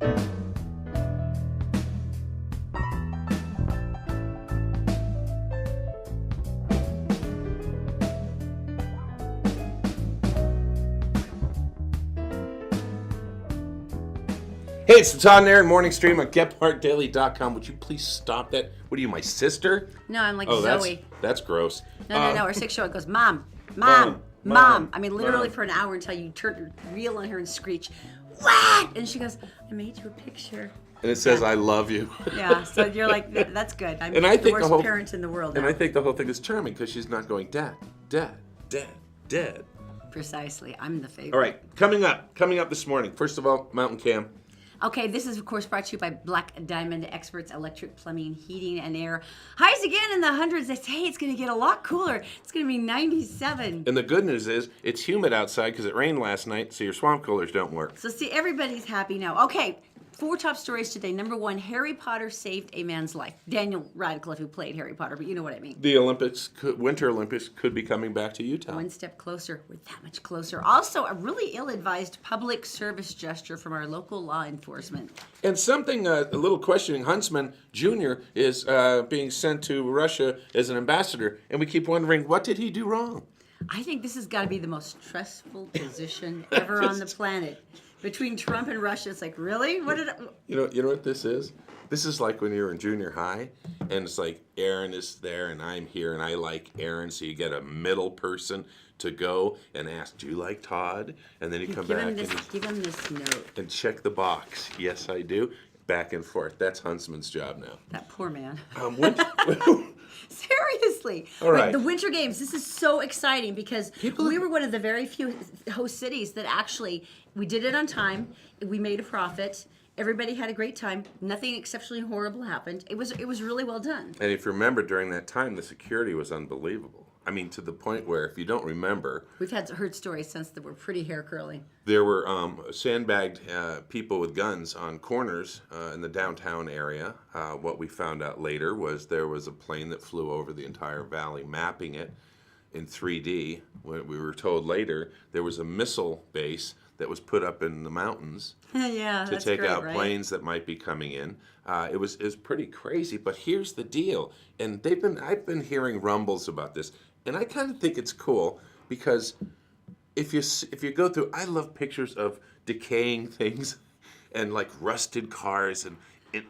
Hey, it's the Todd and Erin morning stream on GetPartDaily.com. Would you please stop that? What are you, my sister? No, I'm like Zoe. That's gross. No. Our 6-year-old goes, Mom. I mean, literally for an hour until you reel on her and screech, what? And she goes, I made you a picture. And it says, I love you. Yeah, so you're like, that's good. I'm and I the think worst the whole, parent in the world now. And I think the whole thing is charming because she's not going, Dad. Precisely. I'm the favorite. All right, coming up this morning. First of all, Mountain Cam. Okay, this is, of course, brought to you by Black Diamond Experts, electric, plumbing, heating, and air. Highs again in the hundreds. They say it's going to get a lot cooler. It's going to be 97. And the good news is it's humid outside because it rained last night, so your swamp coolers don't work. So, see, everybody's happy now. Okay, 4 top stories today. Number 1, Harry Potter saved a man's life. Daniel Radcliffe, who played Harry Potter, but you know what I mean. The Winter Olympics could be coming back to Utah. One step closer. We're that much closer. Also, a really ill-advised public service gesture from our local law enforcement. And something a little questioning. Huntsman Jr. is being sent to Russia as an ambassador, and we keep wondering, what did he do wrong? I think this has got to be the most stressful position ever on the planet. Between Trump and Russia, it's like, really? What did You know what this is? This is like when you're in junior high, and it's like Erin is there, and I'm here, and I like Erin, so you get a middle person to go and ask, do you like Todd? And then you come back give him this note. And check the box. Yes, I do. Back and forth. That's Huntsman's job now. That poor man. Seriously. All right. The Winter Games, this is so exciting because we were one of the very few host cities that actually, we did it on time, we made a profit, everybody had a great time, nothing exceptionally horrible happened. It was really well done. And if you remember, during that time, the security was unbelievable. I mean, to the point where, if you don't remember... We've heard stories since that were pretty hair-curling. There were sandbagged people with guns on corners in the downtown area. What we found out later was there was a plane that flew over the entire valley, mapping it in 3D. What we were told later, there was a missile base that was put up in the mountains to take out planes that might be coming in. It was pretty crazy, but here's the deal. And I've been hearing rumbles about this, and I kind of think it's cool because if you go through, I love pictures of decaying things and like rusted cars and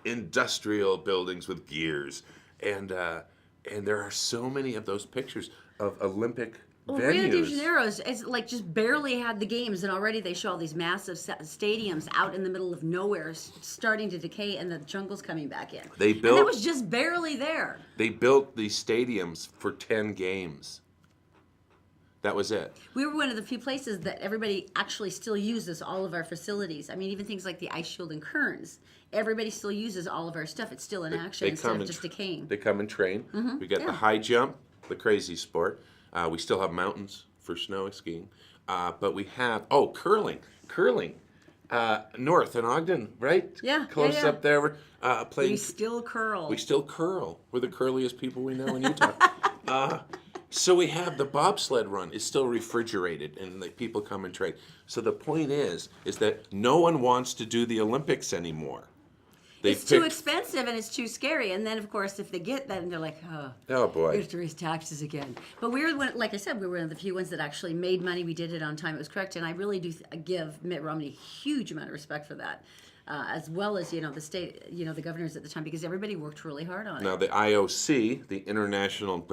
industrial buildings with gears, and there are so many of those pictures of Olympic venues. Rio de Janeiro is like just barely had the games, and already they show all these massive stadiums out in the middle of nowhere starting to decay, and the jungle's coming back in. And it was just barely there. They built these stadiums for 10 games. That was it. We were one of the few places that everybody actually still uses all of our facilities. I mean, even things like the ice shield and Kearns. Everybody still uses all of our stuff. It's still in action instead of just decaying. They come and train. Mm-hmm. We got the high jump, the crazy sport. We still have mountains for snow skiing. But we have, curling. North in Ogden, right? Yeah. Close up there. We're playing. We still curl. We're the curliest people we know in Utah. So we have the bobsled run. It's still refrigerated, and people come and train. So the point is that no one wants to do the Olympics anymore. It's too expensive and it's too scary. And then, of course, if they get that, and they're like, oh boy, we have to raise taxes again. But like I said, we were one of the few ones that actually made money. We did it on time. It was correct. And I really do give Mitt Romney a huge amount of respect for that, as well as, the state, the governors at the time, because everybody worked really hard on it. Now, the IOC, the International,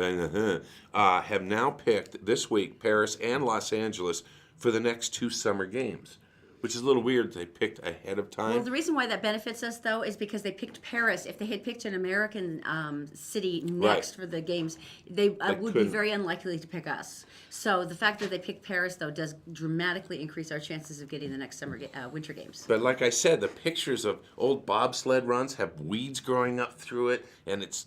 have now picked this week Paris and Los Angeles for the next 2 summer games. Which is a little weird. They picked ahead of time. Well, the reason why that benefits us, though, is because they picked Paris. If they had picked an American city next for the games, they would be very unlikely to pick us. So the fact that they picked Paris, though, does dramatically increase our chances of getting the next Winter Games. But like I said, the pictures of old bobsled runs have weeds growing up through it, and it's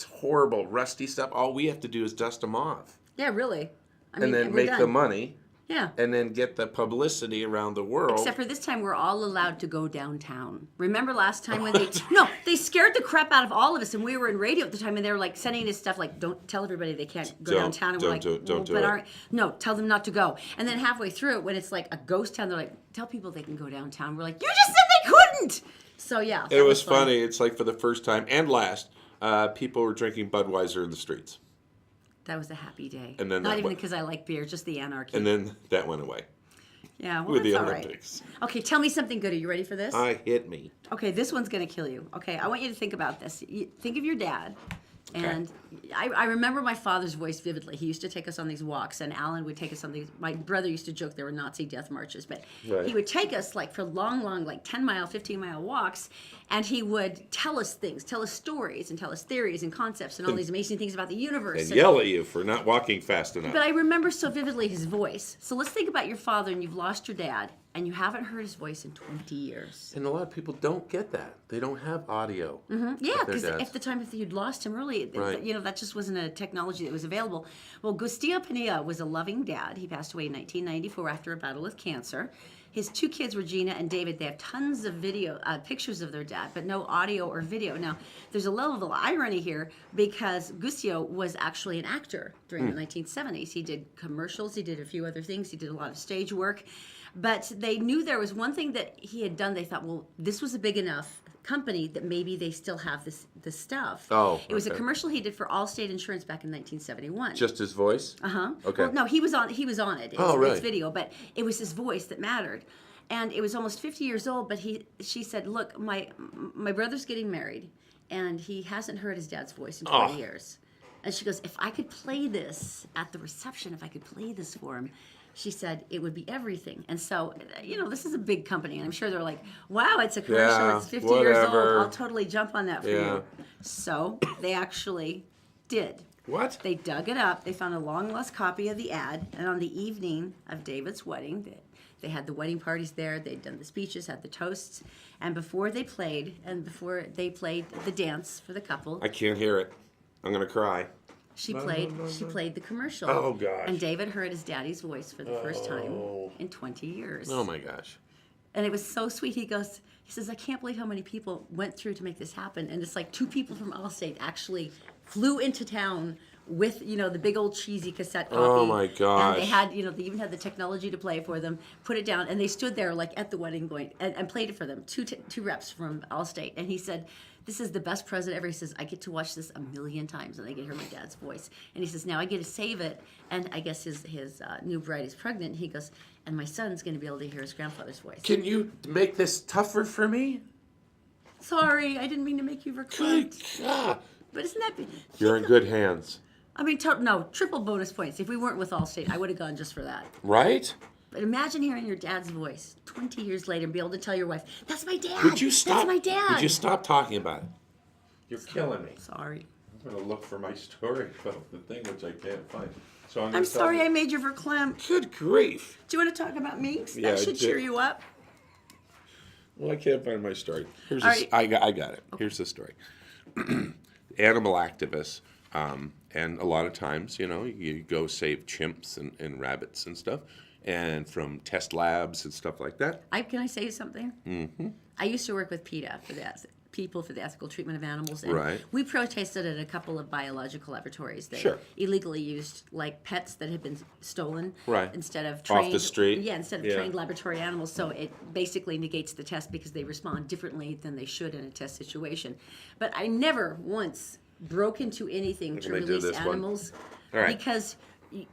horrible, rusty stuff. All we have to do is dust them off. Yeah, really. And then make the money. Yeah. And then get the publicity around the world. Except for this time, we're all allowed to go downtown. Remember last time when they scared the crap out of all of us, and we were in radio at the time, and they were like sending us stuff like, don't tell everybody they can't go downtown. And we're like, no, tell them not to go. And then halfway through it, when it's like a ghost town, they're like, tell people they can go downtown. We're like, you just said they couldn't! couldn't. So yeah, It was funny. It's like for the first time and last, people were drinking Budweiser in the streets. That was a happy day. And then not even because I like beer, just the anarchy. And then that went away. Yeah, well, with that's the all Olympics. right. Okay, tell me something good. Are you ready for this? Hit me. Okay, this one's going to kill you. Okay, I want you to think about this. Think of your dad. And I remember my father's voice vividly. He used to take us on these walks, and Alan would take us on these. My brother used to joke there were Nazi death marches, but he would take us like for long, like 10-mile, 15-mile walks, and he would tell us things, tell us stories, and tell us theories and concepts and all these amazing things about the universe. And yell at you for not walking fast enough. But I remember so vividly his voice. So let's think about your father, and you've lost your dad, and you haven't heard his voice in 20 years. And a lot of people don't get that. They don't have audio. Mm-hmm. Yeah, because at the time, if you'd lost him early, that just wasn't a technology that was available. Well, Gustavo Pinilla was a loving dad. He passed away in 1994 after a battle with cancer. His 2 kids, Regina and David, they have tons of pictures of their dad, but no audio or video. Now, there's a level of irony here because Gustavo was actually an actor during the 1970s. He did commercials. He did a few other things. He did a lot of stage work. But they knew there was one thing that he had done. They thought, well, this was a big enough company that maybe they still have this stuff. It was a commercial he did for Allstate Insurance back in 1971. Just his voice? Okay. Well, no, he was on it. It's video, but it was his voice that mattered. And it was almost 50 years old, but she said, look, my brother's getting married, and he hasn't heard his dad's voice in 20 years. And she goes, if I could play this at the reception, if I could play this for him, she said it would be everything. And so, this is a big company, and I'm sure they're like, wow, it's a commercial, it's 50 years old, I'll totally jump on that for you. So they actually did. What? They dug it up, they found a long-lost copy of the ad, and on the evening of David's wedding, they had the wedding parties there, they'd done the speeches, had the toasts, and before they played the dance for the couple. I can't hear it. I'm going to cry. She played the commercial. Oh, gosh. And David heard his daddy's voice for the first time in 20 years. Oh, my gosh. And it was so sweet. He says, I can't believe how many people went through to make this happen. And it's like 2 people from Allstate actually flew into town with, the big old cheesy cassette copy. Oh, my gosh. And they had, they even had the technology to play it for them, put it down, and they stood there like at the wedding going, and played it for them, two reps from Allstate. And he said, this is the best present ever. He says, I get to watch this a million times, and I get to hear my dad's voice. And he says, now I get to save it. And I guess his new bride is pregnant. He goes, and my son's going to be able to hear his grandfather's voice. Can you make this tougher for me? Sorry, I didn't mean to make you verklempt. Good God. But isn't that... You're in good hands. I mean, triple bonus points. If we weren't with Allstate, I would have gone just for that. Right? But imagine hearing your dad's voice 20 years later and be able to tell your wife, that's my dad. Would you stop? That's my dad. Would you stop talking about it? You're killing me. Sorry. I'm going to look for my story about the thing which I can't find. So I'm sorry I made you verklempt. Good grief. Do you want to talk about minks? Yeah, that should cheer you up. Well, I can't find my story. I got it. Okay. Here's the story. Animal activists, and a lot of times, you go save chimps and rabbits and stuff, and from test labs and stuff like that. Can I say something? Mm-hmm. I used to work with PETA for that. People for the Ethical Treatment of Animals. And we protested at a couple of biological laboratories that illegally used like pets that had been stolen instead of trained off the street. Yeah, instead of trained laboratory animals. So it basically negates the test because they respond differently than they should in a test situation. But I never once broke into anything to release animals because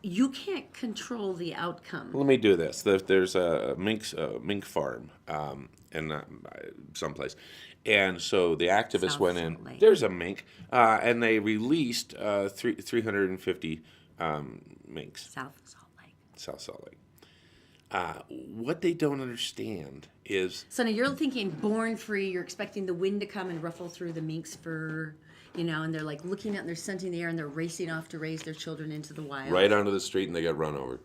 you can't control the outcome. Let me do this. There's a mink farm in someplace. And so the activists went in. There's a mink, and they released 350 minks. South Salt Lake. What they don't understand is... So now you're thinking born free, you're expecting the wind to come and ruffle through the mink's fur, and they're like looking out and they're scenting the air and they're racing off to raise their children into the wild. Right onto the street, and they got run over.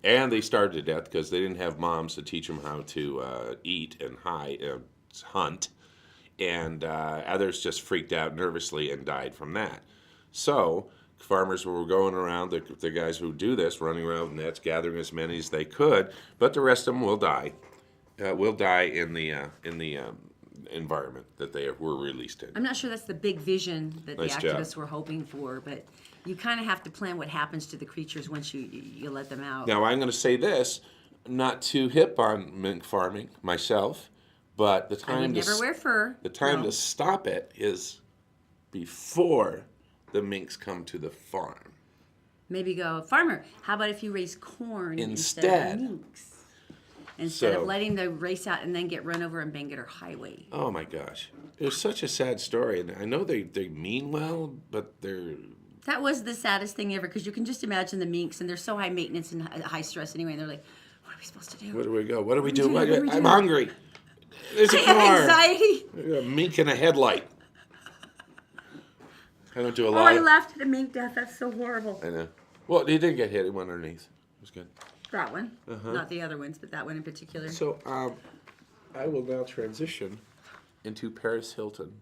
And they starved to death because they didn't have moms to teach them how to eat and hunt. And others just freaked out nervously and died from that. So farmers were going around, the guys who do this, running around with nets, gathering as many as they could, but the rest of them will die. Will die in the environment that they were released in. I'm not sure that's the big vision that the activists were hoping for, but you kind of have to plan what happens to the creatures once you let them out. Now, I'm going to say this, not too hip on mink farming myself, But the I time would never wear fur. the time No. to stop it is before the minks come to the farm. Maybe go, farmer, how about if you raise corn Instead. of minks? Instead of So- letting them race out and then get run over on Bangor Highway. Oh my gosh. It was such a sad story. And I know they mean well, but they're... That was the saddest thing ever because you can just imagine the minks and they're so high maintenance and high stress anyway. And they're like, what are we supposed to do? Where do we go? What do we do? What do we I'm do? hungry. There's a I have car. anxiety. A mink in a headlight. I don't do a Oh, lot I of... laughed at a mink death. That's so horrible. I know. Well, he didn't get hit. He went underneath. It was good. That one. Not the other ones, but that one in particular. So, I will now transition into Paris Hilton.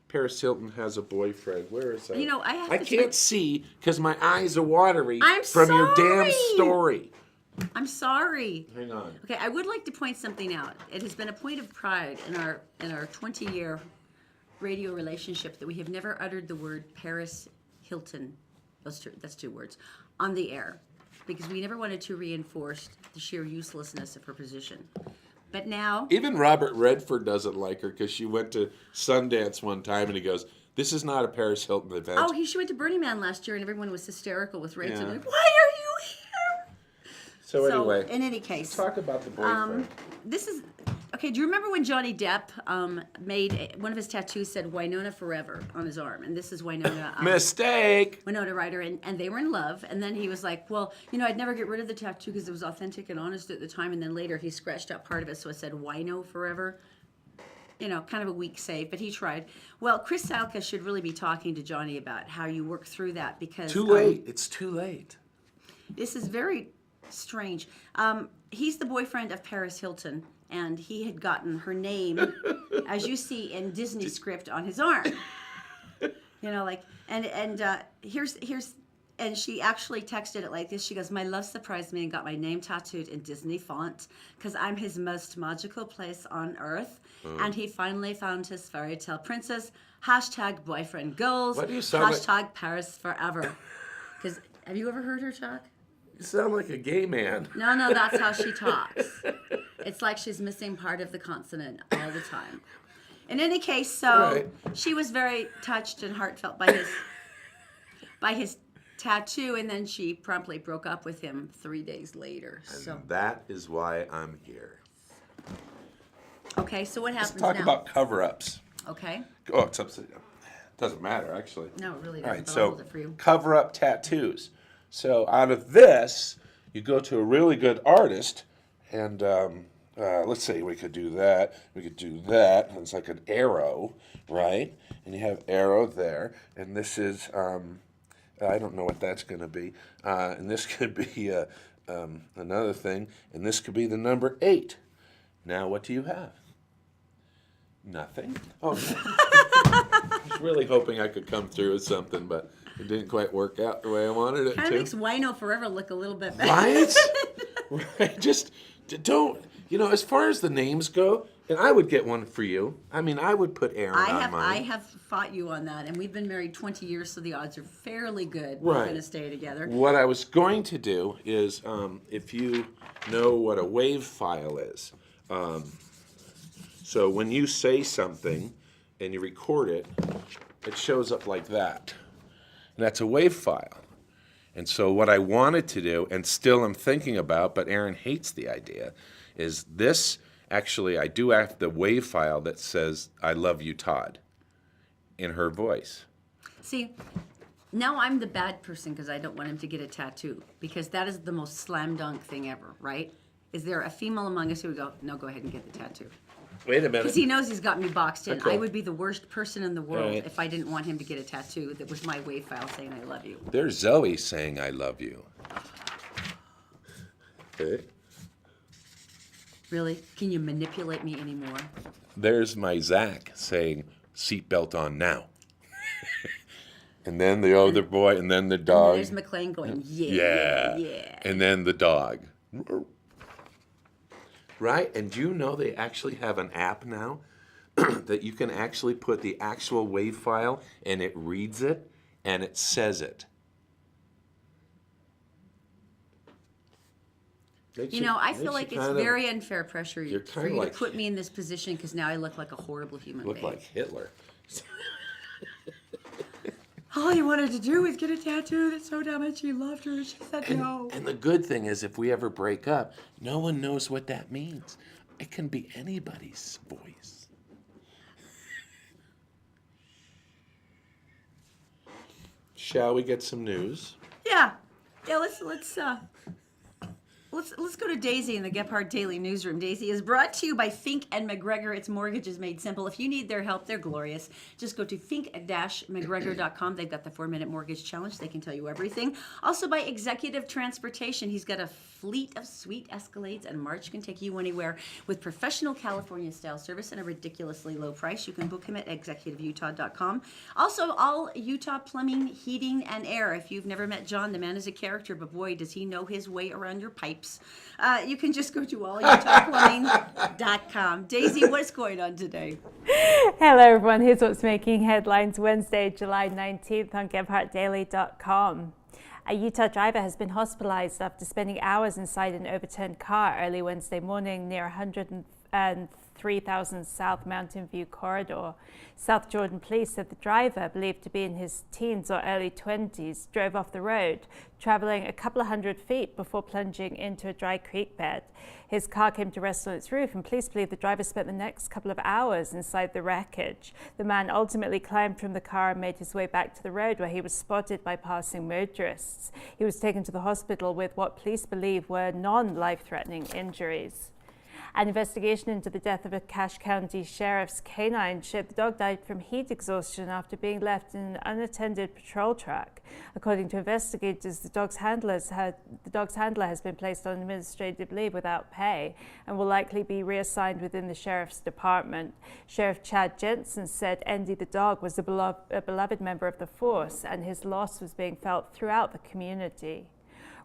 Paris Hilton has a boyfriend. Where is that? You know, I have I to can't say- see because my eyes are watery I'm from your damn sorry. story. I'm sorry. Hang on. Okay, I would like to point something out. It has been a point of pride in our 20-year radio relationship that we have never uttered the word Paris Hilton. That's two words on the air because we never wanted to reinforce the sheer uselessness of her position. But now, Even Robert Redford doesn't like her because she went to Sundance one time and he goes, "This is not a Paris Hilton event." oh, she went to Burning Man last year and everyone was hysterical with Rachel. Yeah. Like, why are you here? So anyway, in any case, talk about the boyfriend. this is okay. Do you remember when Johnny Depp made one of his tattoos said Winona Forever on his arm, and this is Winona. Mistake. Winona Ryder, and they were in love, and then he was like, well, I'd never get rid of the tattoo because it was authentic and honest at the time, and then later he scratched out part of it so it said Wino Forever. Kind of a weak save, but he tried. Well, Chris Salka should really be talking to Johnny about how you work through that because Too late. It's too late. this is very strange. He's the boyfriend of Paris Hilton, and he had gotten her name, as you see in Disney script, on his arm. Here's and she actually texted it like this. She goes, "My love surprised me and got my name tattooed in Disney font because I'm his most magical place on earth, and he finally found his fairy tale princess. Hashtag boyfriend goals. Why do you sound Hashtag Paris forever." Because have you ever heard her talk? You sound like a gay man. No, that's how she talks. It's like she's missing part of the consonant all the time. In any case, so Right. she was very touched and heartfelt by his tattoo, and then she promptly broke up with him 3 days later. So That is why I'm here. okay, so what Let's happens talk now? about cover-ups. Okay, Oh, it's upside down. Doesn't matter, actually. no, it really All doesn't. right, But I'll so hold it for you. cover-up tattoos. So out of this, you go to a really good artist, and let's see, we could do that. We could do that. It's like an arrow, right? And you have arrow there, and this is I don't know what that's going to be. And this could be another thing, and this could be the number 8. Now, what do you have? Nothing. Oh, I was really hoping I could come through with something, but it didn't quite work out the way I wanted it Kind of to. makes Wino Forever look a little bit better. Right? Right. Just don't, as far as the names go, and I would get one for you. I mean, I would put Erin on mine. I have fought you on that, and we've been married 20 years, so the odds are fairly good Right. we're going to stay together. What I was going to do is, if you know what a wave file is, so when you say something and you record it, it shows up like that. And that's a wave file. And so what I wanted to do, and still I'm thinking about, but Erin hates the idea, is this. Actually, I do have the wave file that says, "I love you, Todd," in her voice. See, now I'm the bad person because I don't want him to get a tattoo because that is the most slam dunk thing ever, right? Is there a female among us who would go, no, go ahead and get the tattoo? Wait a minute. Because he knows he's got me boxed in. Okay. I would be the worst person in the world Right. if I didn't want him to get a tattoo that was my wave file saying I love you. There's Zoe saying, "I love you." Okay. Really? Can you manipulate me anymore? There's my Zach saying, "Seatbelt on now." And then the other boy, and then the And dog. there's McLean going, Yeah. yeah. And then the dog. Right? And do you know they actually have an app now that you can actually put the actual wave file and it reads it and it says it. I feel like it's very unfair pressure for you like, to put me in this position because now I look like a horrible human being. Look like Hitler. All he wanted to do was get a tattoo. That's so dumb, and she loved her. She said no. And the good thing is, if we ever break up, no one knows what that means. It can be anybody's voice. Shall we get some news? Yeah. Let's go to Daisy in the Gephardt Daily Newsroom. Daisy is brought to you by Fink and McGregor. It's mortgages made simple. If you need their help, they're glorious. Just go to fink-mcgregor.com. They've got the 4-minute mortgage challenge. They can tell you everything. Also by Executive Transportation. He's got a fleet of sweet Escalades, and March can take you anywhere with professional California-style service and a ridiculously low price. You can book him at executiveutah.com. Also, all Utah plumbing, heating, and air. If you've never met John, the man is a character, but boy, does he know his way around your pipes. You can just go to allutahplumbing.com. Daisy, what's going on today? Hello, everyone. Here's what's making headlines Wednesday, July 19th on GephartDaily.com. A Utah driver has been hospitalized after spending hours inside an overturned car early Wednesday morning near 103,000 South Mountain View corridor. South Jordan police said the driver, believed to be in his teens or early 20s, drove off the road, traveling a couple of hundred feet before plunging into a dry creek bed. His car came to rest on its roof, and police believe the driver spent the next couple of hours inside the wreckage. The man ultimately climbed from the car and made his way back to the road, where he was spotted by passing motorists. He was taken to the hospital with what police believe were non-life-threatening injuries. An investigation into the death of a Cache County sheriff's canine showed the dog died from heat exhaustion after being left in an unattended patrol truck. According to investigators, the dog's handler has been placed on administrative leave without pay and will likely be reassigned within the sheriff's department. Sheriff Chad Jensen said Andy the dog was a beloved member of the force, and his loss was being felt throughout the community.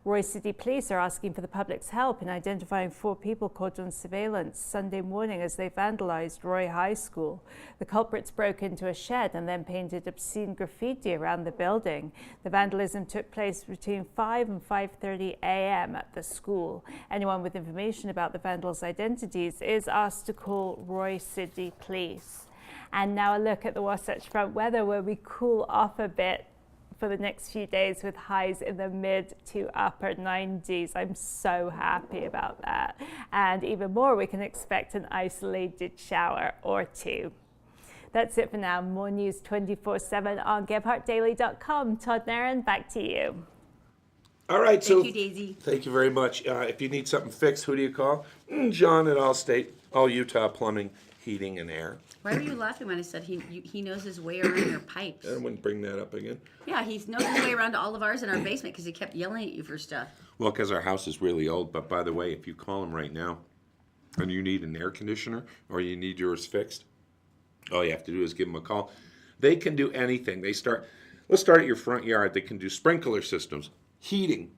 Roy City Police are asking for the public's help in identifying 4 people caught on surveillance Sunday morning as they vandalized Roy High School. The culprits broke into a shed and then painted obscene graffiti around the building. The vandalism took place between 5 and 5:30 a.m. at the school. Anyone with information about the vandals' identities is asked to call Roy City Police. And now a look at the Wasatch Front weather, where we cool off a bit for the next few days with highs in the mid to upper 90s. I'm so happy about that. And even more, we can expect an isolated shower or two. That's it for now. More news 24/7 on GephartDaily.com. Todd and Erin, back to you. All right. Thank you, Daisy. Thank you very much. If you need something fixed, who do you call? John at Allstate, All Utah Plumbing, Heating, and Air. Why were you laughing when I said he knows his way around your pipes? I wouldn't bring that up again. Yeah, he knows his way around to all of ours in our basement because he kept yelling at you for stuff. Well, because our house is really old. But by the way, if you call them right now and you need an air conditioner or you need yours fixed, all you have to do is give them a call. They can do anything. Let's start at your front yard. They can do sprinkler systems, heating,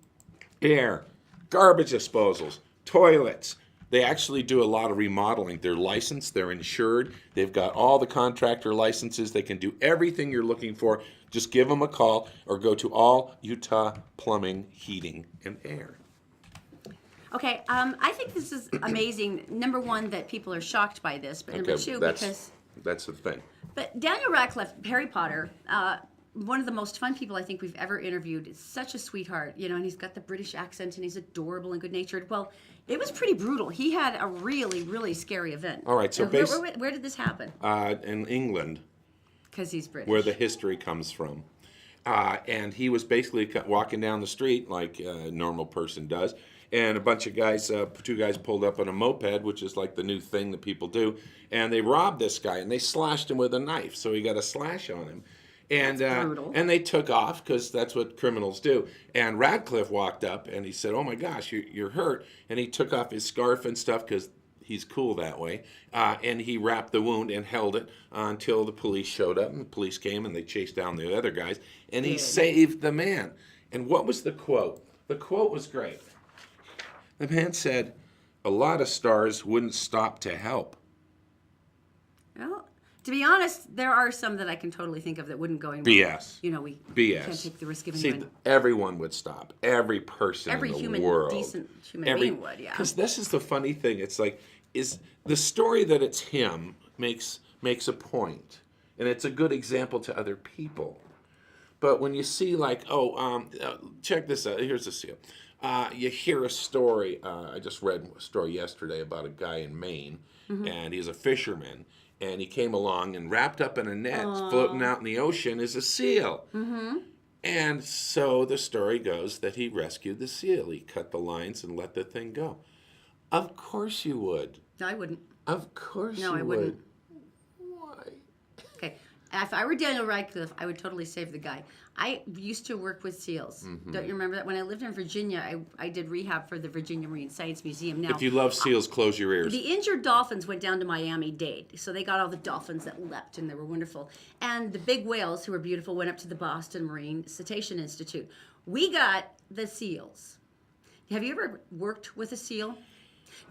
air, garbage disposals, toilets. They actually do a lot of remodeling. They're licensed, they're insured, they've got all the contractor licenses. They can do everything you're looking for. Just give them a call or go to All Utah Plumbing, Heating, and Air. Okay, I think this is amazing. Number one, that people are shocked by this, but number two, that's the thing. But Daniel Radcliffe, Harry Potter, one of the most fun people I think we've ever interviewed. Is such a sweetheart, and he's got the British accent and he's adorable and good-natured. Well, it was pretty brutal. He had a really, really scary event. All right, so where did this happen? In England. Because he's British. Where the history comes from. And he was basically walking down the street like a normal person does. And a bunch of guys, 2 guys pulled up on a moped, which is like the new thing that people do. And they robbed this guy and they slashed him with a knife. So he got a slash on him. And and they took off because that's what criminals do. And Radcliffe walked up and he said, "Oh my gosh, you're hurt." And he took off his scarf and stuff because he's cool that way. And he wrapped the wound and held it until the police showed up. And the police came and they chased down the other guys. And he saved the man. And what was the quote? The quote was great. The man said, "A lot of stars wouldn't stop to help." Well, To be honest, there are some that I can totally think of that wouldn't go in. BS. You know, we BS. can't take the risk of See, anyone. everyone would stop. Every person Every in the human, world. decent human being would, yeah. Because this is the funny thing. It's like, is the story that it's him makes a point, and it's a good example to other people. But when you see like, check this out. Here's a seal. You hear a story. I just read a story yesterday about a guy in Maine, and he's a fisherman. And he came along and wrapped up in a net, floating out in the ocean is a seal. And so the story goes that he rescued the seal. He cut the lines and let the thing go. Of course you would. No, I wouldn't. Of course you No, I wouldn't. Why? Okay. If I were Daniel Radcliffe, I would totally save the guy. I used to work with seals. Don't you remember that? When I lived in Virginia, I did rehab for the Virginia Marine Science Museum. Now, If you love seals, close your ears. the injured dolphins went down to Miami-Dade. So they got all the dolphins that leapt, and they were wonderful. And the big whales, who were beautiful, went up to the Boston Marine Cetacean Institute. We got the seals. Have you ever worked with a seal?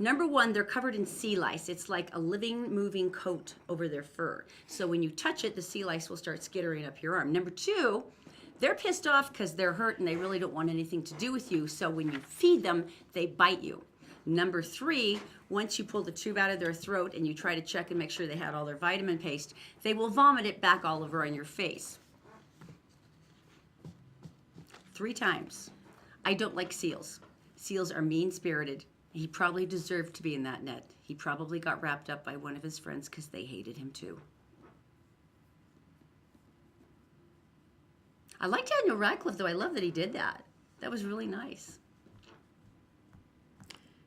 Number one, they're covered in sea lice. It's like a living, moving coat over their fur. So when you touch it, the sea lice will start skittering up your arm. Number two, they're pissed off because they're hurt and they really don't want anything to do with you. So when you feed them, they bite you. Number three, once you pull the tube out of their throat and you try to check and make sure they had all their vitamin paste, they will vomit it back all over on your face. 3 times. I don't like seals. Seals are mean-spirited. He probably deserved to be in that net. He probably got wrapped up by one of his friends because they hated him too. I like Daniel Radcliffe, though. I love that he did that. That was really nice.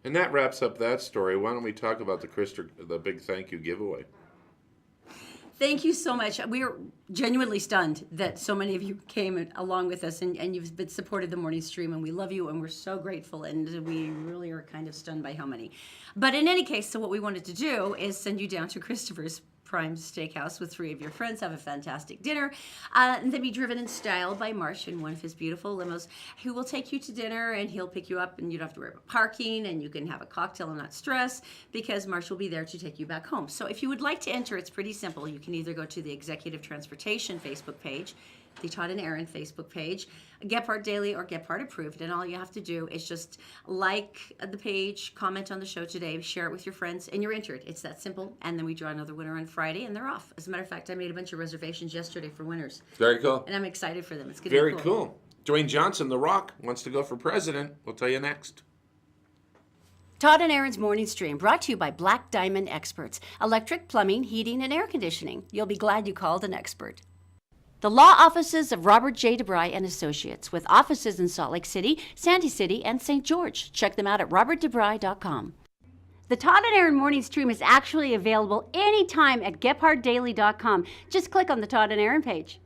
And that wraps up that story. Why don't we talk about the big thank you giveaway? Thank you so much. We are genuinely stunned that so many of you came along with us and you've been supported the morning stream, and we love you and we're so grateful, and we really are kind of stunned by how many. But in any case, so what we wanted to do is send you down to Christopher's Prime Steakhouse with 3 of your friends, have a fantastic dinner, and then be driven in style by Marsh in one of his beautiful limos, who will take you to dinner, and he'll pick you up, and you don't have to worry about parking, and you can have a cocktail and not stress, because Marsh will be there to take you back home. So if you would like to enter, it's pretty simple. You can either go to the Executive Transportation Facebook page, the Todd and Erin Facebook page, Gephardt Daily or Gephardt Approved, and all you have to do is just like the page, comment on the show today, share it with your friends, and you're entered. It's that simple, and then we draw another winner on Friday, and they're off. As a matter of fact, I made a bunch of reservations yesterday for winners. Very cool. And I'm excited for them. It's going to Very be cool. cool. Dwayne Johnson, The Rock, wants to go for president. We'll tell you next. Todd and Erin's Morning Stream, brought to you by Black Diamond Experts. Electric, plumbing, heating, and air conditioning. You'll be glad you called an expert. The law offices of Robert J. DeBry and Associates, with offices in Salt Lake City, Santee City, and St. George. Check them out at robertdebry.com. The Todd and Erin Morning Stream is actually available anytime at GephardtDaily.com. Just click on the Todd and Erin page.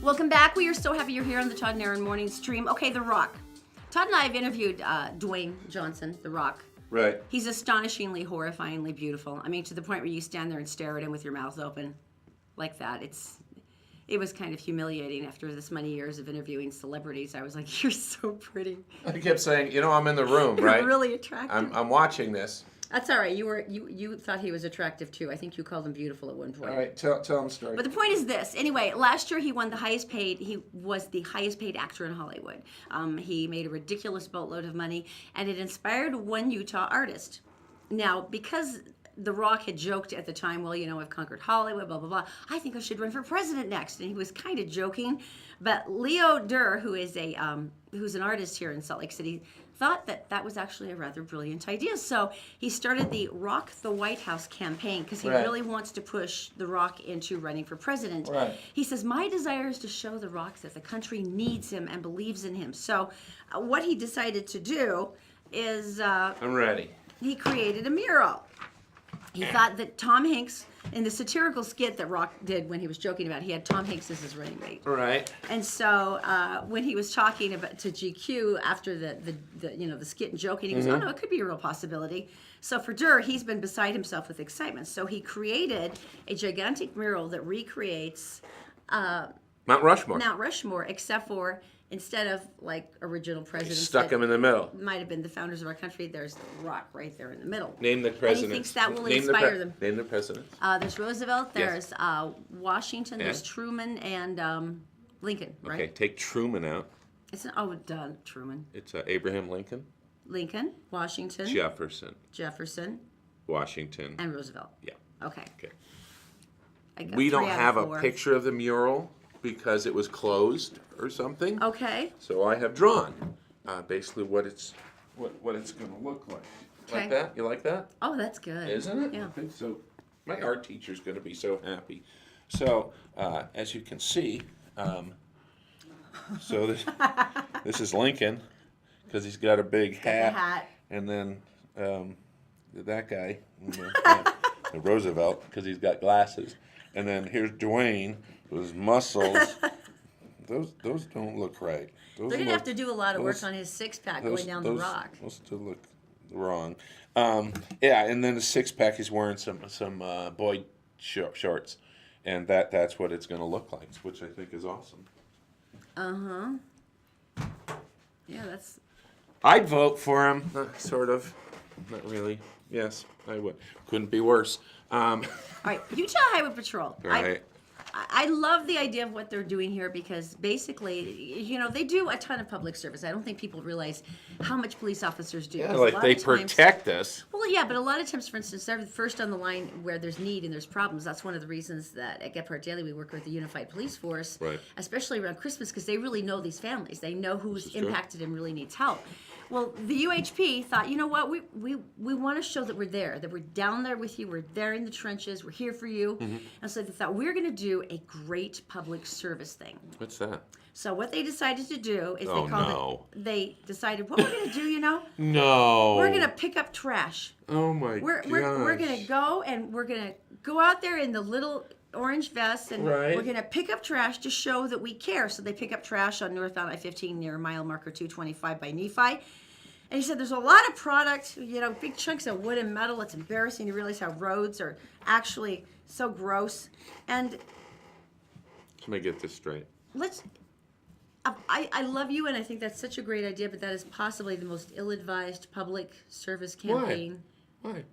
Welcome back. We are so happy you're here on the Todd and Erin Morning Stream. Okay, The Rock. Todd and I have interviewed Dwayne Johnson, The Rock. Right. He's astonishingly, horrifyingly beautiful. I mean, to the point where you stand there and stare at him with your mouth open like that. It was kind of humiliating after this many years of interviewing celebrities. I was like, you're so pretty. I kept saying, I'm in the room, right? You're really attractive. I'm watching this. That's all right. You thought he was attractive too. I think you called him beautiful at one point. All right, tell him the story. But the point is this. Anyway, last year he won the highest paid. He was the highest paid actor in Hollywood. He made a ridiculous boatload of money, and it inspired one Utah artist. Now, because The Rock had joked at the time, well, I've conquered Hollywood, blah, blah, blah. I think I should run for president next. And he was kind of joking. But Leo Durr, who is who's an artist here in Salt Lake City, thought that was actually a rather brilliant idea. So he started the Rock the White House campaign because he really wants to push The Rock into running for president. Right. He says, my desire is to show The Rock that the country needs him and believes in him. So what he decided to do is I'm ready. he created a mural. He thought that Tom Hanks, in the satirical skit that Rock did when he was joking about it, he had Tom Hanks as his running mate. Right. And so when he was talking about to GQ after the skit and joking, he goes, oh no, it could be a real possibility. So for Durr, he's been beside himself with excitement. So he created a gigantic mural that recreates Mount Rushmore. Mount Rushmore, except for instead of like original presidents, Stuck him in the middle. might have been the founders of our country. There's the rock right there in the middle. Name the And presidents. he thinks that will Name inspire them. Name the presidents. There's Roosevelt. Yes. There's Washington. And? There's Truman and Lincoln. Right? Okay, take Truman out. It's done. Truman, It's Abraham Lincoln, Lincoln, Washington, Jefferson, Washington. and Roosevelt. Yeah. Okay. Okay. I got We don't 3 out of have a 4. picture of the mural because it was closed or something. Okay. So I have drawn basically what it's going to look like. Okay. Like that? You like that? Oh, that's good. Isn't it? Yeah. Okay, so my art teacher's going to be so happy. So as you can see, so this is Lincoln because he's got a big Got the hat. and then that guy, Roosevelt, because he's got glasses, and then here's Dwayne with his muscles. Those don't look right. They're gonna have to do a lot of work on his 6-pack going down the rock. Those still look wrong. Yeah, and then the 6-pack he's wearing some boy shorts, and that's what it's gonna look like, which I think is awesome. Yeah, that's. I'd vote for him, sort of, not really. Yes, I would. Couldn't be worse. All right, Utah Highway Patrol. Right. I love the idea of what they're doing here because basically, they do a ton of public service. I don't think people realize how much police officers do. Yeah, 'Cause a like lot they of times- protect us. Well, yeah, but a lot of times, for instance, they're the first on the line where there's need and there's problems. That's one of the reasons that at Gephardt Daily we work with the Unified Police Force, Right. especially around Christmas, because they really know these families. They know who's This is true. impacted and really needs help. Well, the UHP thought, you know what, we want to show that we're there, that we're down there with you, we're there in the trenches, we're here for you. Mm-hmm. And so they thought, we're going to do a great public service thing. What's that? So what they decided to do is Oh, no. they decided, what we're going to do, No. we're going to pick up trash. Oh my We're gosh. gonna go and we're gonna go out there in the little orange vests and Right. we're gonna pick up trash to show that we care. So they pick up trash on northbound I-15 near mile marker 225 by Nephi. And he said there's a lot of product, big chunks of wood and metal. It's embarrassing to realize how roads are actually so gross. And Let me get this straight. I love you and I think that's such a great idea, but that is possibly the most ill-advised public service campaign. Why?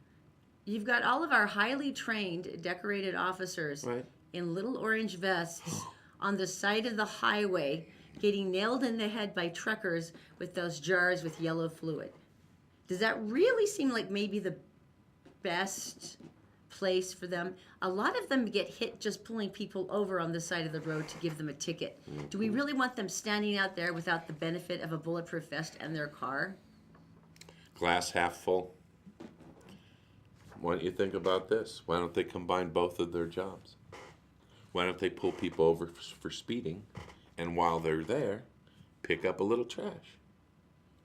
You've got all of our highly trained, decorated officers Right. in little orange vests on the side of the highway getting nailed in the head by truckers with those jars with yellow fluid. Does that really seem like maybe the best place for them? A lot of them get hit just pulling people over on the side of the road to give them a ticket. Do we really want them standing out there without the benefit of a bulletproof vest and their car? Glass half full. Why don't you think about this? Why don't they combine both of their jobs? Why don't they pull people over for speeding, and while they're there, pick up a little trash?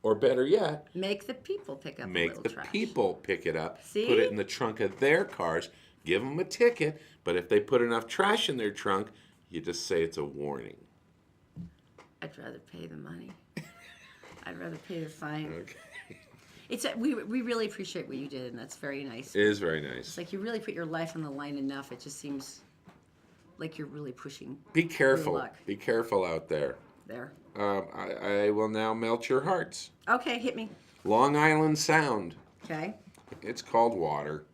Or better yet, Make the people pick up a make little the trash. people pick it up, See? put it in the trunk of their cars, give them a ticket, but if they put enough trash in their trunk, you just say it's a warning. I'd rather pay the money. I'd rather pay the fine. Okay. We really appreciate what you did, and that's very nice. It is very nice. It's like you really put your life on the line enough. It just seems like you're really pushing Be careful. luck. Be careful out there. there. I will now melt your hearts. Okay, hit me. Long Island Sound. Okay. It's called water.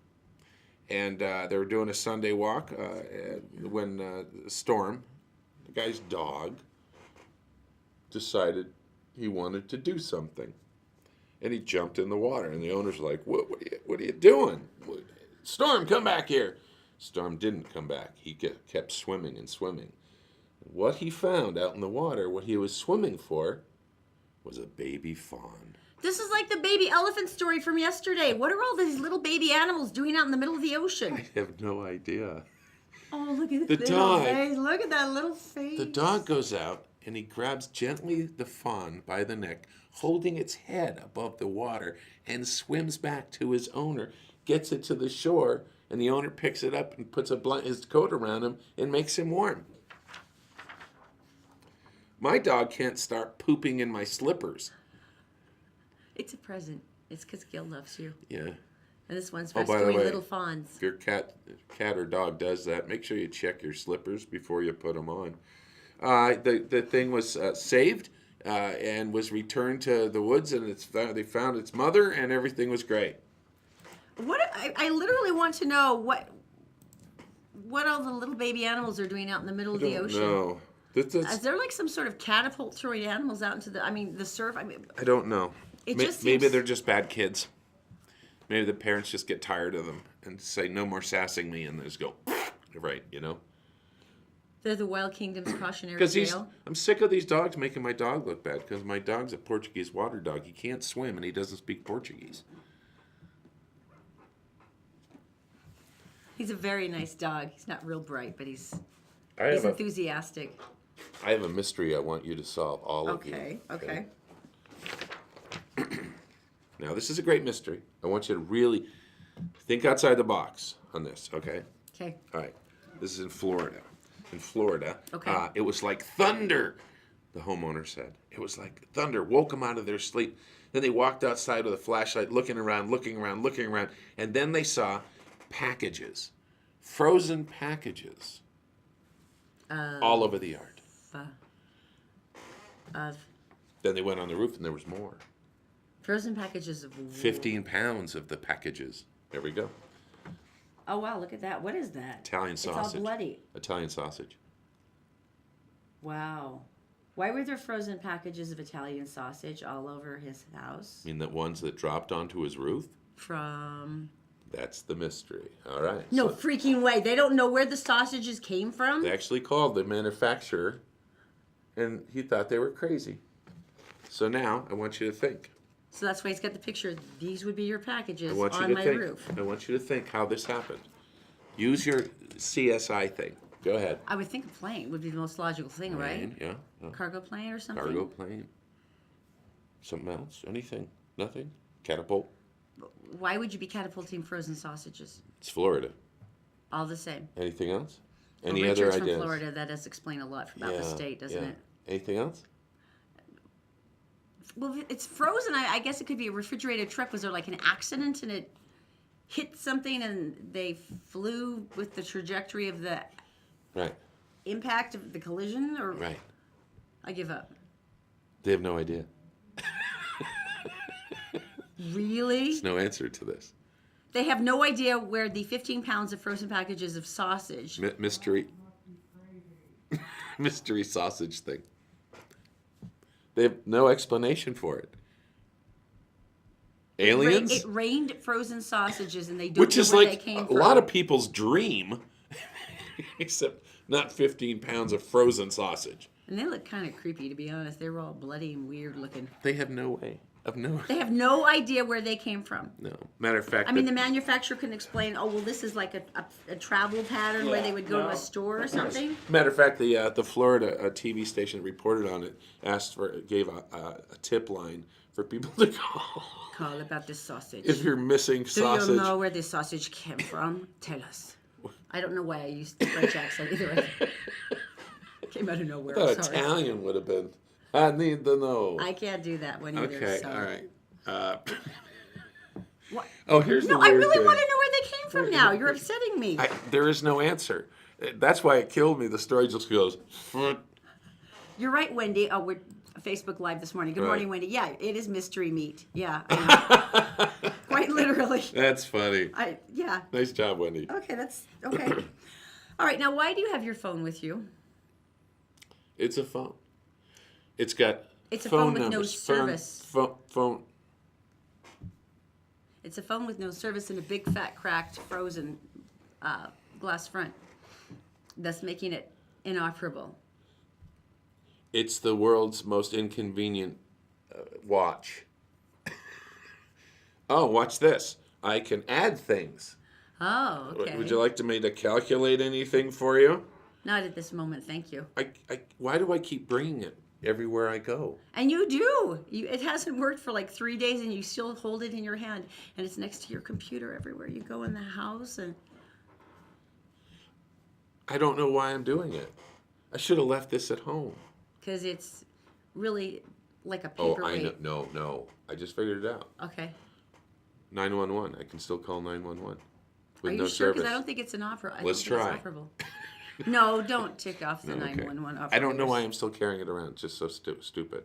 And they were doing a Sunday walk when Storm, the guy's dog, decided he wanted to do something. And he jumped in the water. And the owner's like, what are you doing? Storm, come back here. Storm didn't come back. He kept swimming and swimming. What he found out in the water, what he was swimming for, was a baby fawn. This is like the baby elephant story from yesterday. What are all these little baby animals doing out in the middle of the ocean? I have no idea. Oh, look at The little dog. face. Look at that little face. The dog goes out and he grabs gently the fawn by the neck, holding its head above the water, and swims back to his owner, gets it to the shore, and the owner picks it up and puts his coat around him and makes him warm. My dog can't start pooping in my slippers. It's a present. It's because Gil loves you. Yeah. And this one's Oh, by the rescuing way, little fawns. If your cat or dog does that, make sure you check your slippers before you put them on. The thing was saved. and was returned to the woods, and they found its mother, and everything was great. I literally want to know what all the little baby animals are doing out in the middle of the ocean. No. Is there like some sort of catapult throwing animals out into the surf? I don't know. Maybe they're just bad kids. Maybe the parents just get tired of them and say, no more sassing me, and they just go, right, They're the Wild Kingdom's cautionary Because tale. I'm sick of these dogs making my dog look bad, because my dog's a Portuguese water dog. He can't swim, and he doesn't speak Portuguese. He's a very nice dog. He's not real bright, but he's He's enthusiastic. I have a mystery I want you to solve, all of you. Okay. Now, this is a great mystery. I want you to really think outside the box on this, okay? Okay. All right. This is in Florida. In Florida, Okay. It was like thunder, the homeowner said. It was like thunder, woke them out of their sleep. Then they walked outside with a flashlight, looking around, and then they saw packages, frozen packages, all over the yard. Then they went on the roof, and there was more. Frozen packages of 15 pounds of the packages. There we go. Oh, wow, look at that. What is that? Italian sausage. It's all bloody. Italian sausage. Wow. Why were there frozen packages of Italian sausage all over his house? I mean, the ones that dropped onto his roof? From... That's the mystery. All right. No so freaking way. They don't know where the sausages came from? they actually called the manufacturer, and he thought they were crazy. So now, I want you to think. So that's why he's got the picture. These would be your packages I want you on to my think. roof. I want you to think how this happened. Use your CSI thing. Go ahead. I would think a plane would be the most logical thing, right? Plane, yeah. Cargo plane or something? Cargo plane. Something else? Anything? Nothing? Catapult? Why would you be catapulting frozen sausages? It's Florida. All the same. Anything else? Well, Any other Richard's ideas? from Florida. That does explain a lot about the state, doesn't it? Anything else? Well, if it's frozen. I guess it could be a refrigerated truck. Was there like an accident and it hit something and they flew with the trajectory of the Right. impact of the collision? Or Right. I give up. They have no idea. Really? There's no answer to this. They have no idea where the 15 pounds of frozen packages of sausage. Mystery. Mystery sausage thing. They have no explanation for it. Aliens? It rained frozen sausages and they don't Which know is where like they came a from. lot of people's dream. Except not 15 pounds of frozen sausage. And they look kind of creepy, to be honest. They were all bloody and weird looking. They have no way of knowing. They have no idea where they came from. No. Matter of fact, I mean, the manufacturer can explain, oh, well, this is like a travel pattern where they would go to a store or something. matter of fact, the Florida TV station that reported on it gave a tip line for people to call. Call about this sausage. If you're missing Do sausage. you know where this sausage came from? Tell us. I don't know why I used the French accent either. It came out of nowhere. I I'm thought sorry. Italian would have been. I need to know. I can't do that one either. Okay, so. all right. What? Oh, here's the No, I weird really thing. want to know where they came from now. You're upsetting me. There is no answer. That's why it killed me. The story just goes. You're right, Wendy. Oh, we're Facebook Live this morning. Good Right. morning, Wendy. Yeah, it is mystery meat. Yeah, I know. Quite literally. That's funny. Yeah. Nice job, Wendy. Okay, that's okay. All right, now why do you have your phone with you? It's a phone. It's got It's a phone phone with no numbers. service. Phone. It's a phone with no service and a big, fat, cracked, frozen glass front. Thus making it inoperable. It's the world's most inconvenient watch. Oh, watch this. I can add things. Oh, okay. Would you like me to calculate anything for you? Not at this moment, thank you. Why do I keep bringing it everywhere I go? And you do. It hasn't worked for like 3 days, and you still hold it in your hand, and it's next to your computer everywhere you go in the house. And I don't know why I'm doing it. I should have left this at home. because it's really like a Oh, paperweight. No. I just figured it out. Okay. 911. I can still call 911 with Are you no sure? Because service. I don't think it's inoperable. Let's try. No, don't tick off the No, okay. 911 I don't know why I'm still carrying it around. It's just so stupid.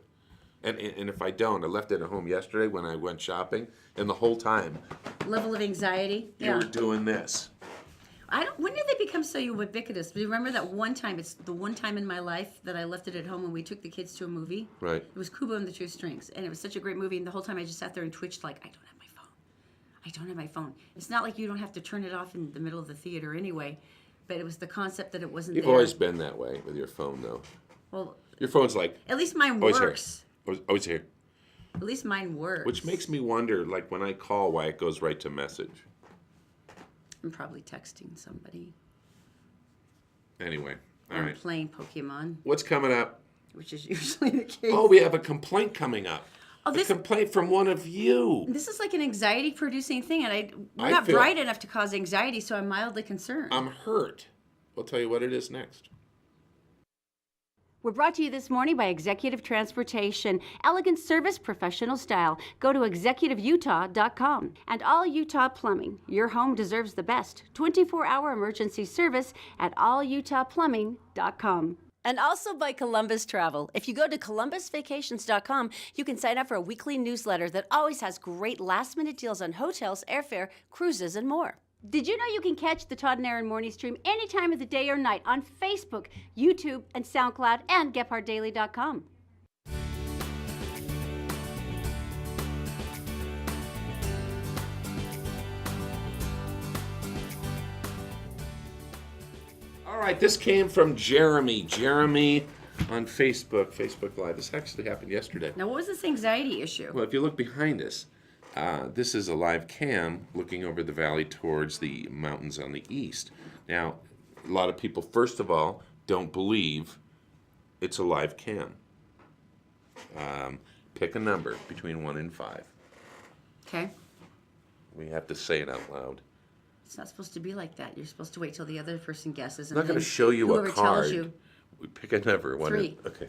And if I don't, I left it at home yesterday when I went shopping, and the whole time Level of anxiety. you were doing this. When did they become so ubiquitous? Do you remember that one time? It's the one time in my life that I left it at home when we took the kids to a movie. Right. It was Kubo and the Two Strings, and it was such a great movie. And the whole time I just sat there and twitched like, I don't have my phone. I don't have my phone. It's not like you don't have to turn it off in the middle of the theater anyway, but it was the concept that it wasn't You've there. always been that way with your phone, though. Well, Your phone's like at least mine always works. here. Always here. At least mine works. Which makes me wonder, like when I call, why it goes right to message. I'm probably texting somebody. Anyway, all I'm right. playing Pokemon, What's coming up? which is usually the case. Oh, we have a complaint coming up. Oh, A complaint from one of you. This is like an anxiety-producing thing, and we're I not feel- bright enough to cause anxiety, so I'm mildly concerned. I'm hurt. We'll tell you what it is next. We're brought to you this morning by Executive Transportation. Elegant service, professional style. Go to executiveutah.com. And All Utah Plumbing. Your home deserves the best. 24-hour emergency service at allutahplumbing.com. And also by Columbus Travel. If you go to columbusvacations.com, you can sign up for a weekly newsletter that always has great last-minute deals on hotels, airfare, cruises, and more. Did you know you can catch the Todd and Erin morning stream any time of the day or night on Facebook, YouTube, and SoundCloud, and GephardtDaily.com? All right, this came from Jeremy. Jeremy on Facebook Live. This actually happened yesterday. Now, what was this anxiety issue? Well, if you look behind us, this is a live cam looking over the valley towards the mountains on the east. Now, a lot of people, first of all, don't believe it's a live cam. Pick a number between 1 and 5. Okay. We have to say it out loud. It's not supposed to be like that. You're supposed to wait till the other person guesses. I'm not going to show you a whoever card. tells you. We pick a number. 1 3. And, okay,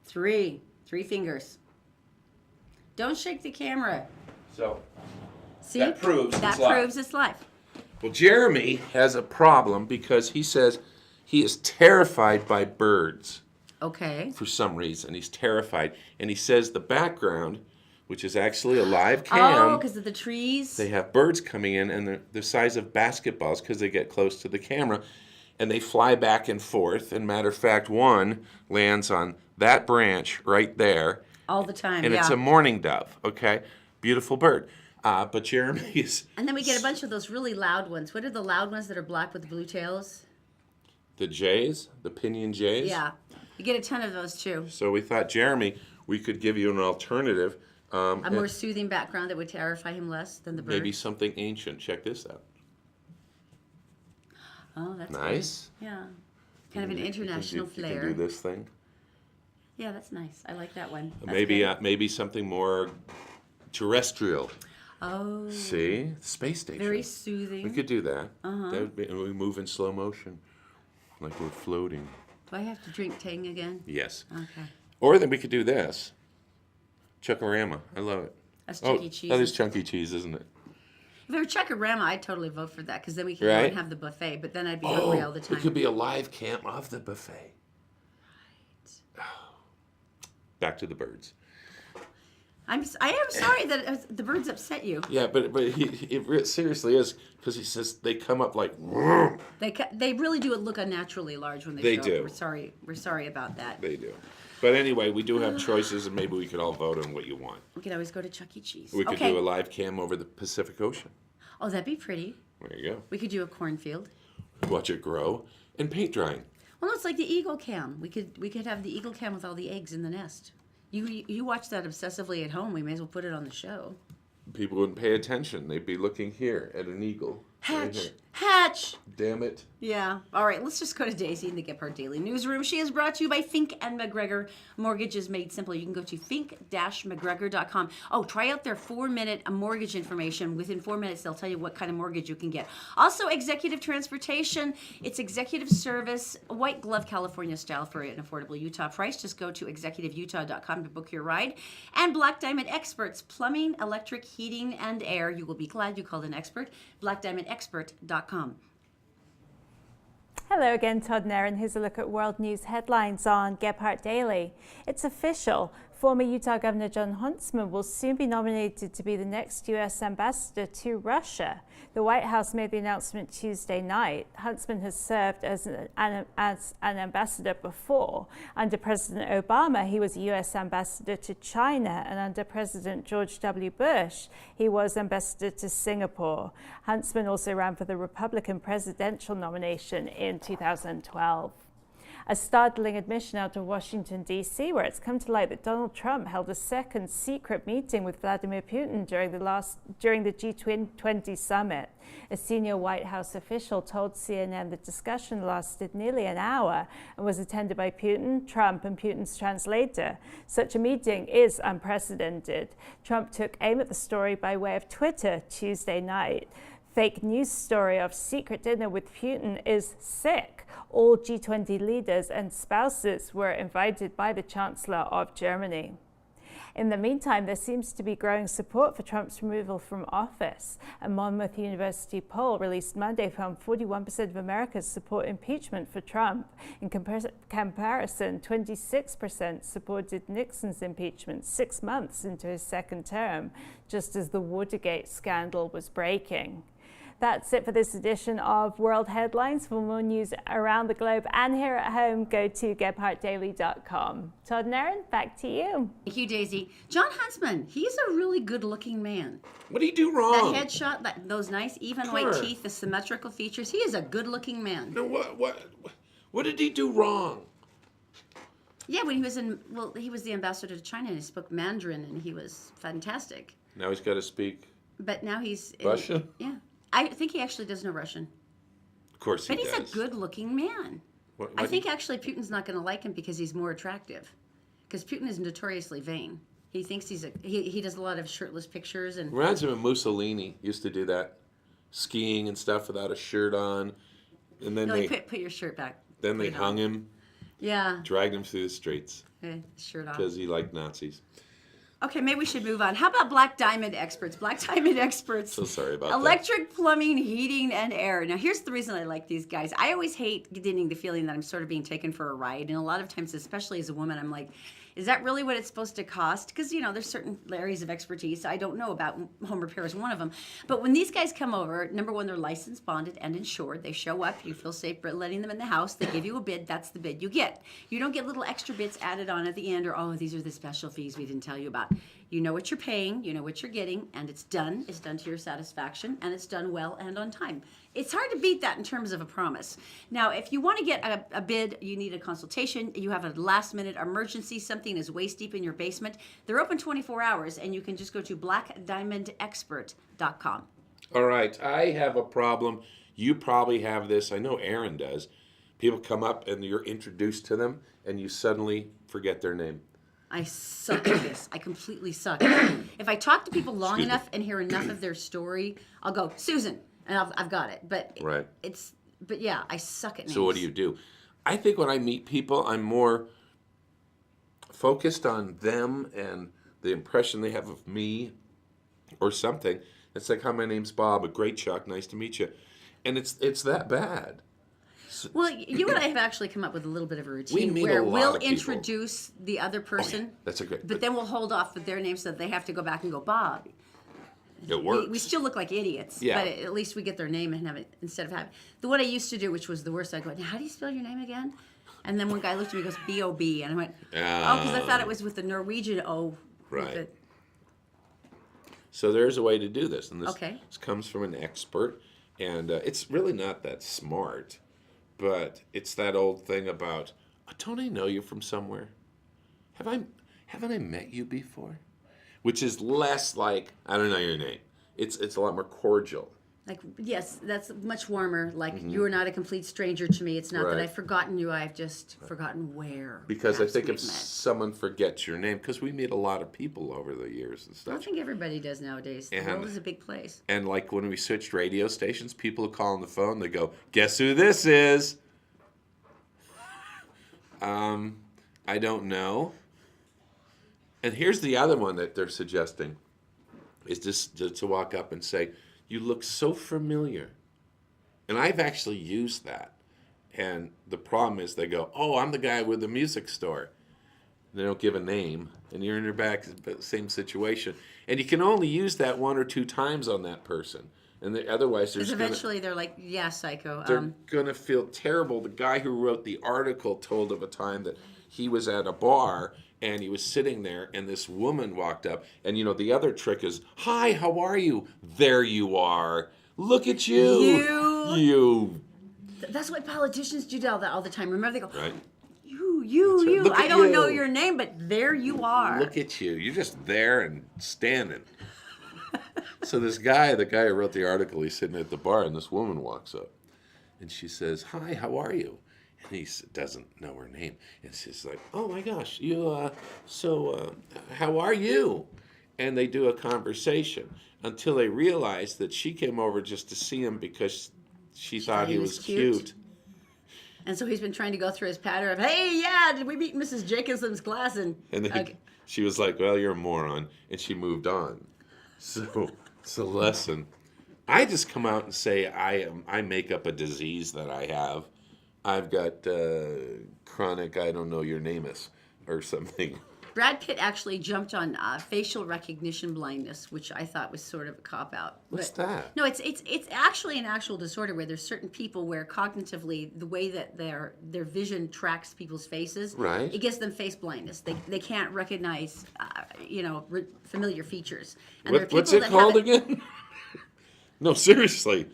3. Three fingers. Don't shake the camera. So, See? that proves that it's live. proves it's live. Well, Jeremy has a problem because he says he is terrified by birds Okay. for some reason. He's terrified. And he says the background, which is actually a live Oh, cam, because of the trees. they have birds coming in and they're the size of basketballs because they get close to the camera and they fly back and forth. And matter of fact, one lands on that branch right there. All the time, And yeah. it's a mourning dove, okay? Beautiful bird. But Jeremy is... And then we get a bunch of those really loud ones. What are the loud ones that are black with blue tails? The jays, the pinion jays. Yeah. You get a ton of those too. So we thought, Jeremy, we could give you an alternative. A more soothing background that would terrify him less than the bird. Maybe something ancient. Check this out. Oh, that's Nice. good. Yeah. Kind of an international You flair. can do this thing. Yeah, that's nice. I like that one. That's Maybe good. maybe something more terrestrial. Oh. See? Space station. Very soothing. We could do that. That would be, and we move in slow motion. Like we're floating. Do I have to drink Tang again? Yes. Okay. Or then we could do this. Chuckarama. I love it. That's Chuck E. Cheese. That is Chunky Cheese, isn't it? If it were Chuckarama, I'd totally vote for that because then we could go Right? and have the buffet. But then I'd be hungry all the time. It could be a live cam of the buffet. Back to the birds. I am sorry that the birds upset you. Yeah, but it seriously is because he says they come up like. They really do look unnaturally large when they They show do. up. We're sorry about that. They do. But anyway, we do have choices, and maybe we could all vote on what you want. We could always go to Chuck E. Cheese. We could okay. do a live cam over the Pacific Ocean. Oh, that'd be pretty. There you go. We could do a cornfield. Watch it grow and paint drying. Well, no, it's like the eagle cam. We could have the eagle cam with all the eggs in the nest. You watch that obsessively at home. We may as well put it on the show. People wouldn't pay attention. They'd be looking here at an eagle. Right Hatch, here. Hatch. Damn it. Yeah. All right, let's just go to Daisy in the Gephardt Daily Newsroom. She is brought to you by Fink and McGregor. Mortgage is made simple. You can go to fink-mcgregor.com. Oh, try out their 4-minute mortgage information. Within 4 minutes, they'll tell you what kind of mortgage you can get. Also, executive transportation. It's executive service, white glove California style for an affordable Utah price. Just go to executiveutah.com to book your ride. And Black Diamond Experts, plumbing, electric, heating, and air. You will be glad you called an expert. blackdiamondexpert.com. Hello again, Todd and Erin. Here's a look at world news headlines on Gephardt Daily. It's official. Former Utah Governor Jon Huntsman will soon be nominated to be the next U.S. ambassador to Russia. The White House made the announcement Tuesday night. Huntsman has served as an ambassador before. Under President Obama, he was a U.S. ambassador to China, and under President George W. Bush, he was ambassador to Singapore. Huntsman also ran for the Republican presidential nomination in 2012. A startling admission out of Washington, D.C., where it's come to light that Donald Trump held a second secret meeting with Vladimir Putin during the G20 summit. A senior White House official told CNN the discussion lasted nearly an hour and was attended by Putin, Trump, and Putin's translator. Such a meeting is unprecedented. Trump took aim at the story by way of Twitter Tuesday night. Fake news story of secret dinner with Putin is sick. All G20 leaders and spouses were invited by the Chancellor of Germany. In the meantime, there seems to be growing support for Trump's removal from office. A Monmouth University poll released Monday found 41% of Americans support impeachment for Trump. In comparison, 26% supported Nixon's impeachment 6 months into his second term, just as the Watergate scandal was breaking. That's it for this edition of World Headlines. For more news around the globe and here at home, go to GephartDaily.com. Todd and Erin, back to you. Thank you, Daisy. Jon Huntsman, he's a really good-looking man. What did he do wrong? That headshot, those nice, even white teeth, the symmetrical features. He is a good-looking man. No, what did he do wrong? Yeah, when he was the ambassador to China and he spoke Mandarin and he was fantastic. Now he's got to speak But now he's Russian? Yeah. I think he actually does know Russian. Of course he does. But he's a good-looking man. I think actually Putin's not going to like him because he's more attractive. Because Putin is notoriously vain. He thinks he does a lot of shirtless pictures and Reminds him of Mussolini. Used to do that, skiing and stuff without a shirt on, and then put your shirt back. Then they hung him. Yeah. Dragged him through the streets. Shirt off. Because he liked Nazis. Okay, maybe we should move on. How about Black Diamond Experts? Black Diamond Experts. So sorry about Electric, plumbing, heating, and air. Now, here's the reason I like these guys. I always hate getting the feeling that I'm sort of being taken for a ride. And a lot of times, especially as a woman, I'm like, is that really what it's supposed to cost? Because, there's certain areas of expertise I don't know about. Home repair is one of them. But when these guys come over, number one, they're licensed, bonded, and insured. They show up. You feel safe letting them in the house. They give you a bid. That's the bid you get. You don't get little extra bits added on at the end or, these are the special fees we didn't tell you about. You know what you're paying, you know what you're getting, and it's done. It's done to your satisfaction, and it's done well and on time. It's hard to beat that in terms of a promise. Now, if you want to get a bid, you need a consultation, you have a last-minute emergency, something is waist deep in your basement, they're open 24 hours, and you can just go to blackdiamondexpert.com. All right, I have a problem. You probably have this. I know Erin does. People come up, and you're introduced to them, and you suddenly forget their name. I suck at this. I completely suck. If I talk to people long enough and hear enough of their story, I'll go, Susan, and I've got it. But right. But yeah, I suck at names. So what do? I think when I meet people, I'm more focused on them and the impression they have of me or something. It's like, hi, my name's Bob. A great Chuck. Nice to meet you. And it's that bad. Well, you and I have actually come up with a little bit of a routine where we'll introduce the other person. Oh, yeah. That's a great. But then we'll hold off with their name so that they have to go back and go, Bob. It works. We still look like idiots, but at least we get their name and have it instead of having the one I used to do, which was the worst. I go, how do you spell your name again? And then one guy looked at me and goes, B-O-B, and I went, because I thought it was with the Norwegian O. Right. So there's a way to do this, and this comes from an expert, and it's really not that smart. But it's that old thing about, don't I know you from somewhere? Haven't I met you before? Which is less like, I don't know your name. It's a lot more cordial. Like, yes, that's much warmer. Like, you are not a complete stranger to me. It's not that Right. I've forgotten you. I've just forgotten where. Because I think if perhaps we've met. someone forgets your name, because we meet a lot of people over the years and I stuff. think everybody does nowadays. The And- world is a big place. And like when we switched radio stations, people would call on the phone. They go, "Guess who this is?" I don't know. And here's the other one that they're suggesting: is just to walk up and say, "You look so familiar," and I've actually used that. And the problem is, they go, "Oh, I'm the guy with the music store." They don't give a name, and you're in your back same situation, and you can only use that 1 or 2 times on that person, and otherwise Because eventually they're like, yeah, psycho. they're gonna feel terrible. The guy who wrote the article told of a time that he was at a bar and he was sitting there, and this woman walked up, and the other trick is, "Hi, how are you? There you are. Look at you. You." That's why politicians do that all the time. Remember, they go, Right. You. Look I at don't you. know your name, but there you are. Look at you. You're just there and standing. So the guy who wrote the article, he's sitting at the bar, and this woman walks up, and she says, "Hi, how are you?" And he doesn't know her name, and she's like, "Oh my gosh, how are you?" And they do a conversation until they realize that she came over just to see him because she thought he was cute. And so he's been trying to go through his pattern of, "Hey, yeah, did we meet in Mrs. Jacobson's class?" And then she was like, "Well, you're a moron," and she moved on. So it's a lesson. I just come out and say I make up a disease that I have. I've got chronic, I don't know your name is, or something. Brad Pitt actually jumped on facial recognition blindness, which I thought was sort of a cop-out. What's that? No, it's actually an actual disorder where there's certain people where cognitively the way that their vision tracks people's faces, Right. it gives them face blindness. They can't recognize familiar features. And there are What's people it that called have again? No, seriously.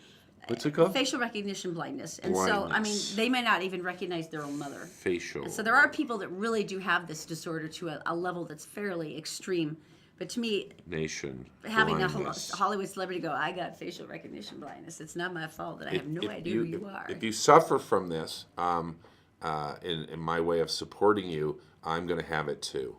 What's it called? facial recognition blindness. And so, I mean, Blindness. they may not even recognize their own mother. Facial. So there are people that really do have this disorder to a level that's fairly extreme. But to me, Nation. having blindness. a Hollywood celebrity go, "I got facial recognition blindness," it's not my fault that I have no idea who you are. If you suffer from this, in my way of supporting you, I'm going to have it too.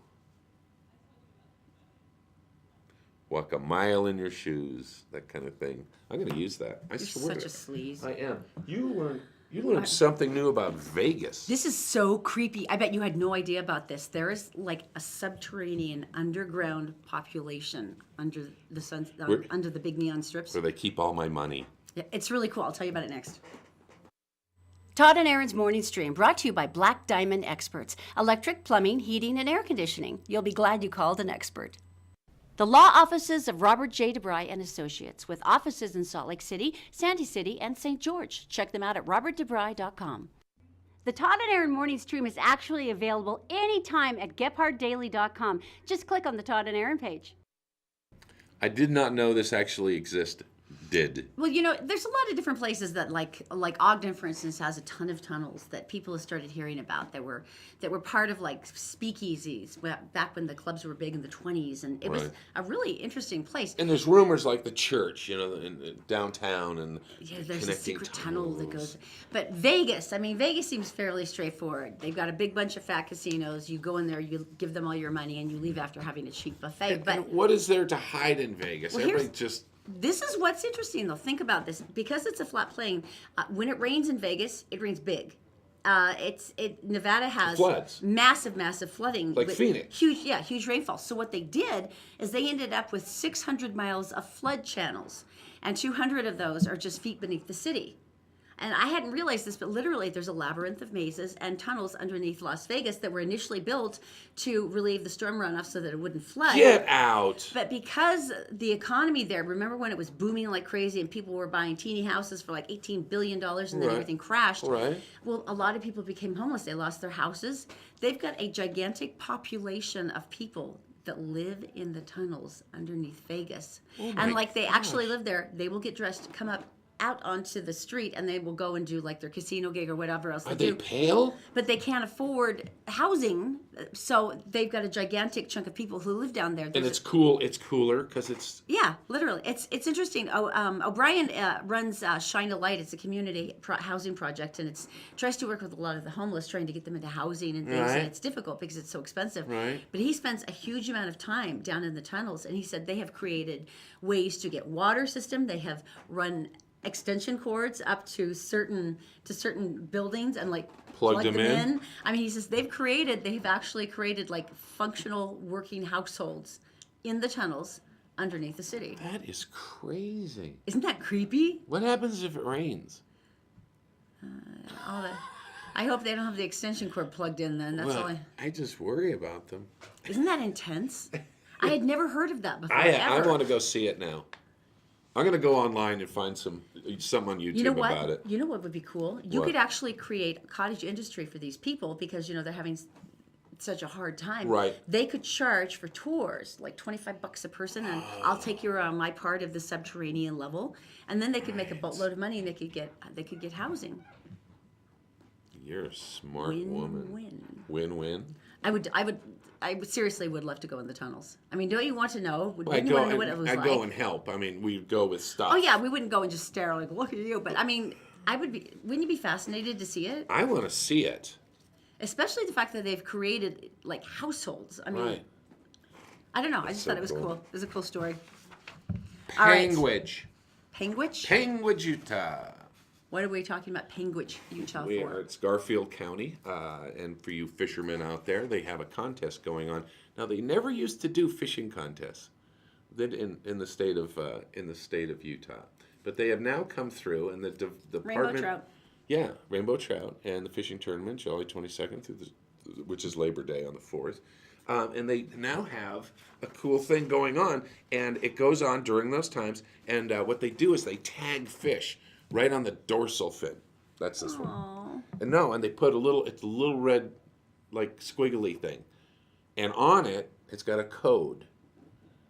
Walk a mile in your shoes, that kind of thing. I'm going to use that. I You're swear. such a sleaze. I am. You learned something new about Vegas. This is so creepy. I bet you had no idea about this. There is like a subterranean underground population under the sun, under the big neon strips. Where they keep all my money. Yeah, it's really cool. I'll tell you about it next. Todd and Erin's Morning Stream, brought to you by Black Diamond Experts. Electric, plumbing, heating, and air conditioning. You'll be glad you called an expert. The law offices of Robert J. DeBry and Associates, with offices in Salt Lake City, Sandy City, and St. George. Check them out at robertdebry.com. The Todd and Erin Morning Stream is actually available anytime at gephardtdaily.com. Just click on the Todd and Erin page. I did not know this actually existed. Well, there's a lot of different places that, like Ogden, for instance, has a ton of tunnels that people have started hearing about that were part of like speakeasies back when the clubs were big in the 20s, and it was a really interesting place. And there's rumors like the church, in downtown, and there's a secret tunnel that goes. But Vegas seems fairly straightforward. They've got a big bunch of fat casinos. You go in there, you give them all your money, and you leave after having a cheap buffet. And what is there to hide in Vegas? Well, Everybody just. This is what's interesting, though. Think about this. Because it's a flat plain, when it rains in Vegas, it rains big. Nevada has floods. massive flooding. Like Phoenix. Huge rainfall. So what they did is they ended up with 600 miles of flood channels, and 200 of those are just feet beneath the city. And I hadn't realized this, but literally there's a labyrinth of mazes and tunnels underneath Las Vegas that were initially built to relieve the storm runoff so that it wouldn't flood. Get out! But because the economy there, remember when it was booming like crazy and people were buying teeny houses for like $18 billion and then everything crashed? Right. Well, a lot of people became homeless. They lost their houses. They've got a gigantic population of people that live in the tunnels underneath Vegas. And like they actually live there. They will get dressed, come up out onto the street and they will go and do like their casino gig or whatever else Are they they do. pale? But they can't afford housing, so they've got a gigantic chunk of people who live down there. And it's cool. It's cooler because it's. Yeah, literally, it's interesting. O'Brien runs Shine a Light. It's a community housing project, and it tries to work with a lot of the homeless, trying to get them into housing and things. Right. And it's difficult because it's so expensive. Right. But he spends a huge amount of time down in the tunnels, and he said they have created ways to get water system. They have run extension cords up to certain buildings and like plug them in. I mean, he says they've actually created like functional working households in the tunnels underneath the city. That is crazy. Isn't that creepy? What happens if it rains? I hope they don't have the extension cord plugged in then. That's all. I just worry about them. Isn't that intense? I had never heard of that before. I want to go see it now. I'm going to go online and find something on YouTube about it. You know what would be cool? You could actually create a cottage industry for these people because, they're having such a hard time. Right. They could charge for tours, like $25 a person, and I'll take you around my part of the subterranean level, and then they could make a boatload of money and they could get housing. You're a smart woman. Win-win. I would seriously would love to go in the tunnels. I mean, don't you want to know? I'd you want to know what it was like? I'd go and help. I mean, we'd go with stuff. Oh yeah, we wouldn't go and just stare like, look at you. But I mean, wouldn't you be fascinated to see it? I want to see it. Especially the fact that they've created like households. I mean, Right. I don't know. I That's just so thought it was cool. cool. It was a cool story. All right. Penguich. Penguich? Penguich, Utah. What are we talking about Penguich, Utah for? It's Garfield County, and for you fishermen out there, they have a contest going on. Now, they never used to do fishing contests in the state of Utah, but they have now come through, and the department. Rainbow trout. Yeah, rainbow trout, and the fishing tournament, July 22nd which is Labor Day on the 4th, and they now have a cool thing going on, and it goes on during those times. And what they do is they tag fish right on the dorsal fin. That's this one. And they put it's a little red, like squiggly thing. And on it, it's got a code.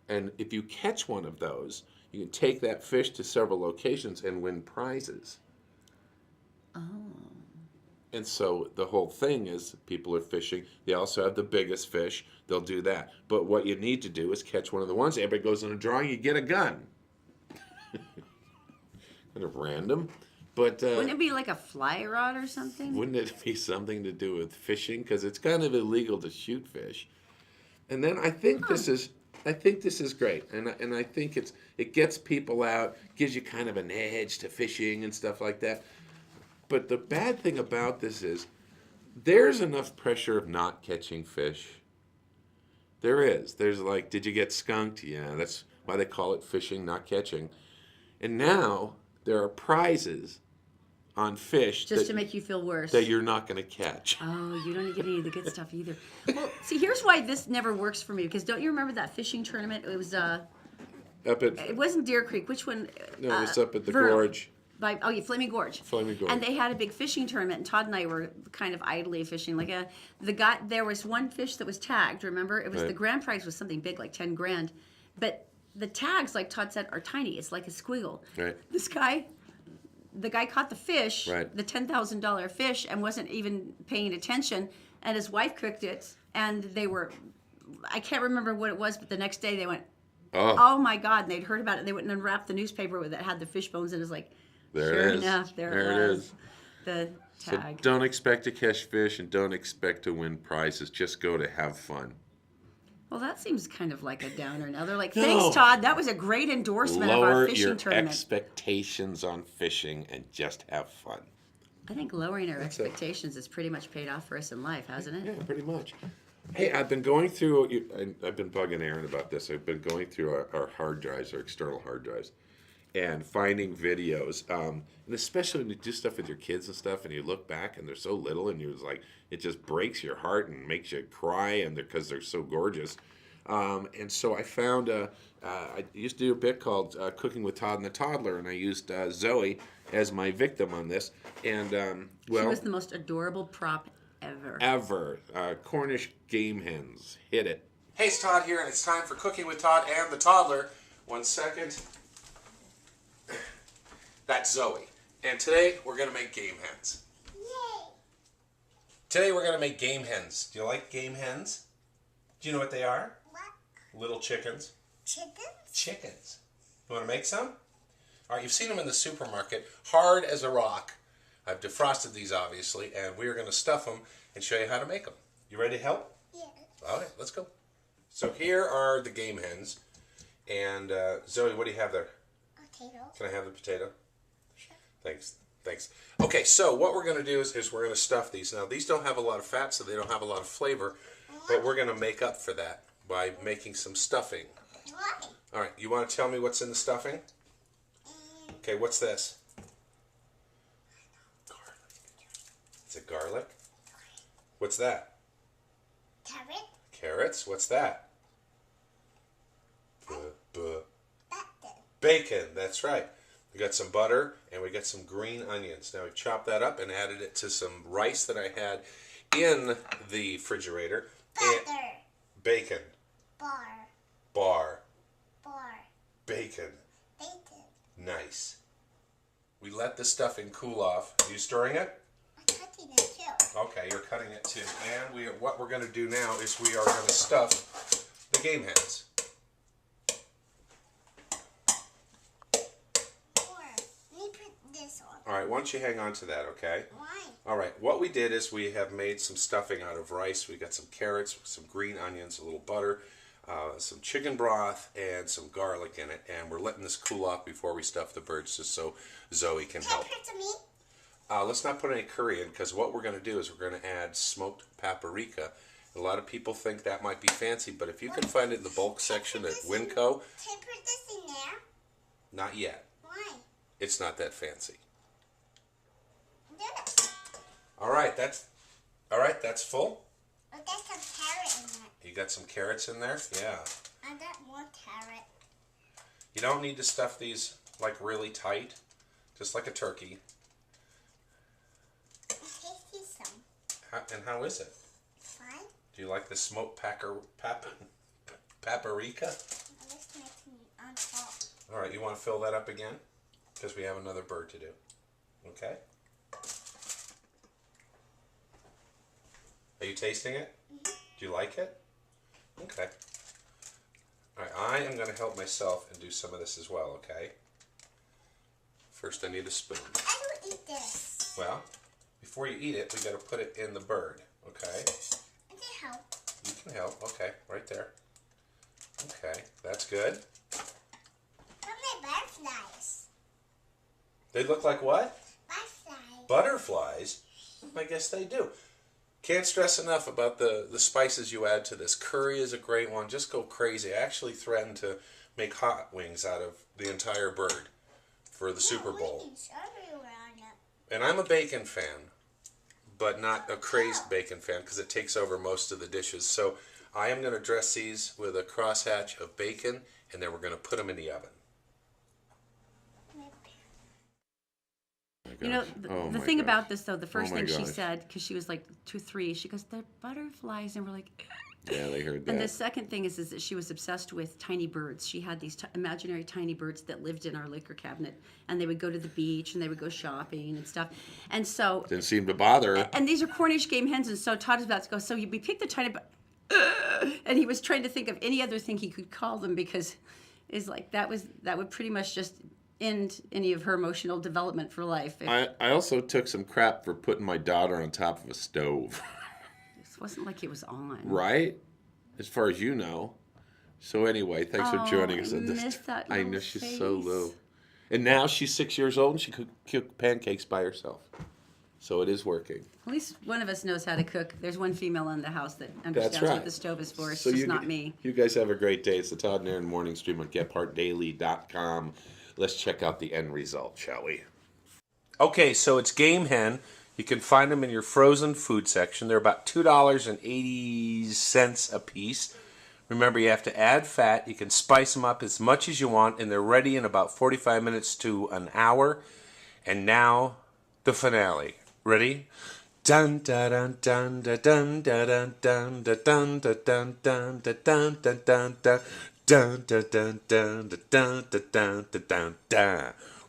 And if you catch one of those, you can take that fish to several locations and win prizes. Oh. And so the whole thing is people are fishing. They also have the biggest fish. They'll do that. But what you need to do is catch one of the ones. Everybody goes on a drawing. You get a gun. Kind of random, but wouldn't it be like a fly rod or something? Wouldn't it be something to do with fishing? Because it's kind of illegal to shoot fish. And then I think this is great, and I think it gets people out, gives you kind of an edge to fishing and stuff like that. But the bad thing about this is there's enough pressure of not catching fish. There is. There's like, did you get skunked? Yeah, that's why they call it fishing, not catching. And now there are prizes on fish just to make you feel worse that you're not going to catch. Oh, you don't get any of the good stuff either. Well, see, here's why this never works for me, because don't you remember that fishing tournament? It was it wasn't Deer Creek. Which one? No, it was up at the Vernal. gorge. Flaming Gorge. Flaming Gorge. And they had a big fishing tournament, and Todd and I were kind of idly fishing. There was one fish that was tagged. Remember, it was Right. The grand prize was something big, like $10 grand, but the tags, like Todd said, are tiny. It's like a squiggle. Right. The guy caught the fish, Right. the $10,000 fish, and wasn't even paying attention. And his wife cooked it, and I can't remember what it was, but the next day they went, oh my God, and they'd heard about it. They went and unwrapped the newspaper that had the fish bones, and it was like, There sure it is. enough, there it was. The tag. So don't expect to catch fish and don't expect to win prizes. Just go to have fun. Well, that seems kind of like a downer. Now they're like, No. thanks, Todd. That was a great endorsement of our Lower fishing your tournament. expectations on fishing and just have fun. I think lowering our expectations has pretty much paid off for us in life, hasn't it? Yeah, pretty much. Hey, I've been going through, I've been bugging Erin about this. I've been going through our hard drives, our external hard drives, and finding videos. And especially when you do stuff with your kids and stuff, and you look back and they're so little, and you're like, it just breaks your heart and makes you cry, and because they're so gorgeous. And so I found, I used to do a bit called Cooking with Todd and the Toddler, and I used Zoe as my victim on this. And, She was the most adorable prop ever. Cornish game hens. Hit it. Hey, it's Todd here, and it's time for Cooking with Todd and the Toddler. 1 second. That's Zoe. And today we're going to make game hens. Yay! Today we're going to make game hens. Do you like game hens? Do you know what they are? What? Little chickens. Chickens? Chickens. You want to make some? All right, you've seen them in the supermarket, hard as a rock. I've defrosted these, obviously, and we are going to stuff them and show you how to make them. You ready to help? Yeah. All right, let's go. So here are the game hens. And Zoe, what do you have there? Potato. Can I have the potato? Sure. Thanks. Thanks. Okay, so what we're going to do is we're going to stuff these. Now, these don't have a lot of fat, so they don't have a lot of flavor, but we're going to make up for that by making some stuffing. What? All right, you want to tell me what's in the stuffing? Okay, what's this? Garlic. Is it garlic? What's that? Carrot. Carrots. What's that? Bacon. That's right. We got some butter and we got some green onions. Now we chopped that up and added it to some rice that I had in the refrigerator. Butter. Bacon. Bar. Bacon. Nice. We let the stuffing cool off. Are you stirring it? I'm cutting it too. Okay, you're cutting it too. And what we're going to do now is we are going to stuff the game hens. All right, why don't you hang on to that, okay? Why? All right, what we did is we have made some stuffing out of rice. We got some carrots, some green onions, a little butter, some chicken broth, and some garlic in it. And we're letting this cool off before we stuff the birds just so Zoe can help. Can I put some meat? Let's not put any curry in, because what we're going to do is we're going to add smoked paprika. A lot of people think that might be fancy, but if you can find it in the bulk section at Winco. Can I put this in there? Not yet. Why? It's not that fancy. All right, that's full. I got some carrot in it. You got some carrots in there? Yeah. I got one carrot. You don't need to stuff these like really tight, just like a turkey. I'm tasting some. And how is it? Fine. Do you like the smoked paprika? This makes me on top. All right, you want to fill that up again? Because we have another bird to do. Okay. Are you tasting it? Mm-hmm. Do you like it? Okay. All right, I am going to help myself and do some of this as well, okay? First, I need a spoon. I don't eat this. Well, before you eat it, we got to put it in the bird, okay? I can help. You can help. Okay, right there. Okay, that's good. What are butterflies? They look like what? Butterflies. Butterflies? I guess they do. Can't stress enough about the spices you add to this. Curry is a great one. Just go crazy. I actually threatened to make hot wings out of the entire bird for the Super Bowl. And I'm a bacon fan, but not a crazed bacon fan because it takes over most of the dishes. So I am going to dress these with a crosshatch of bacon, and then we're going to put them in the oven. You know, the thing about this, though, the first thing she said, because she was like 2, 3, she goes, they're butterflies. And we're like, yeah, they heard that. And the second thing is that she was obsessed with tiny birds. She had these imaginary tiny birds that lived in our liquor cabinet. And they would go to the beach and they would go shopping and stuff. And so. Didn't seem to bother her. And these are Cornish game hens. And so Todd is about to go, so we picked the tiny, and he was trying to think of any other thing he could call them because it's like that would pretty much just end any of her emotional development for life. I also took some crap for putting my daughter on top of a stove. It wasn't like it was on. Right? As far as you know. So anyway, thanks for joining us. I know she's so little. And now she's 6 years old and she could cook pancakes by herself. So it is working. At least one of us knows how to cook. There's one female in the house that understands what the stove is for. It's just not me. You guys have a great day. It's the Todd and Erin morning stream on GetPartDaily.com. Let's check out the end result, shall we? Okay, so it's game hen. You can find them in your frozen food section. They're about $2.80 a piece. Remember, you have to add fat. You can spice them up as much as you want, and they're ready in about 45 minutes to an hour. And now, the finale. Ready? Dun dun dun dun dun dun dun dun dun dun dun dun dun dun dun dun. Dun dun dun dun dun dun dun dun dun dun.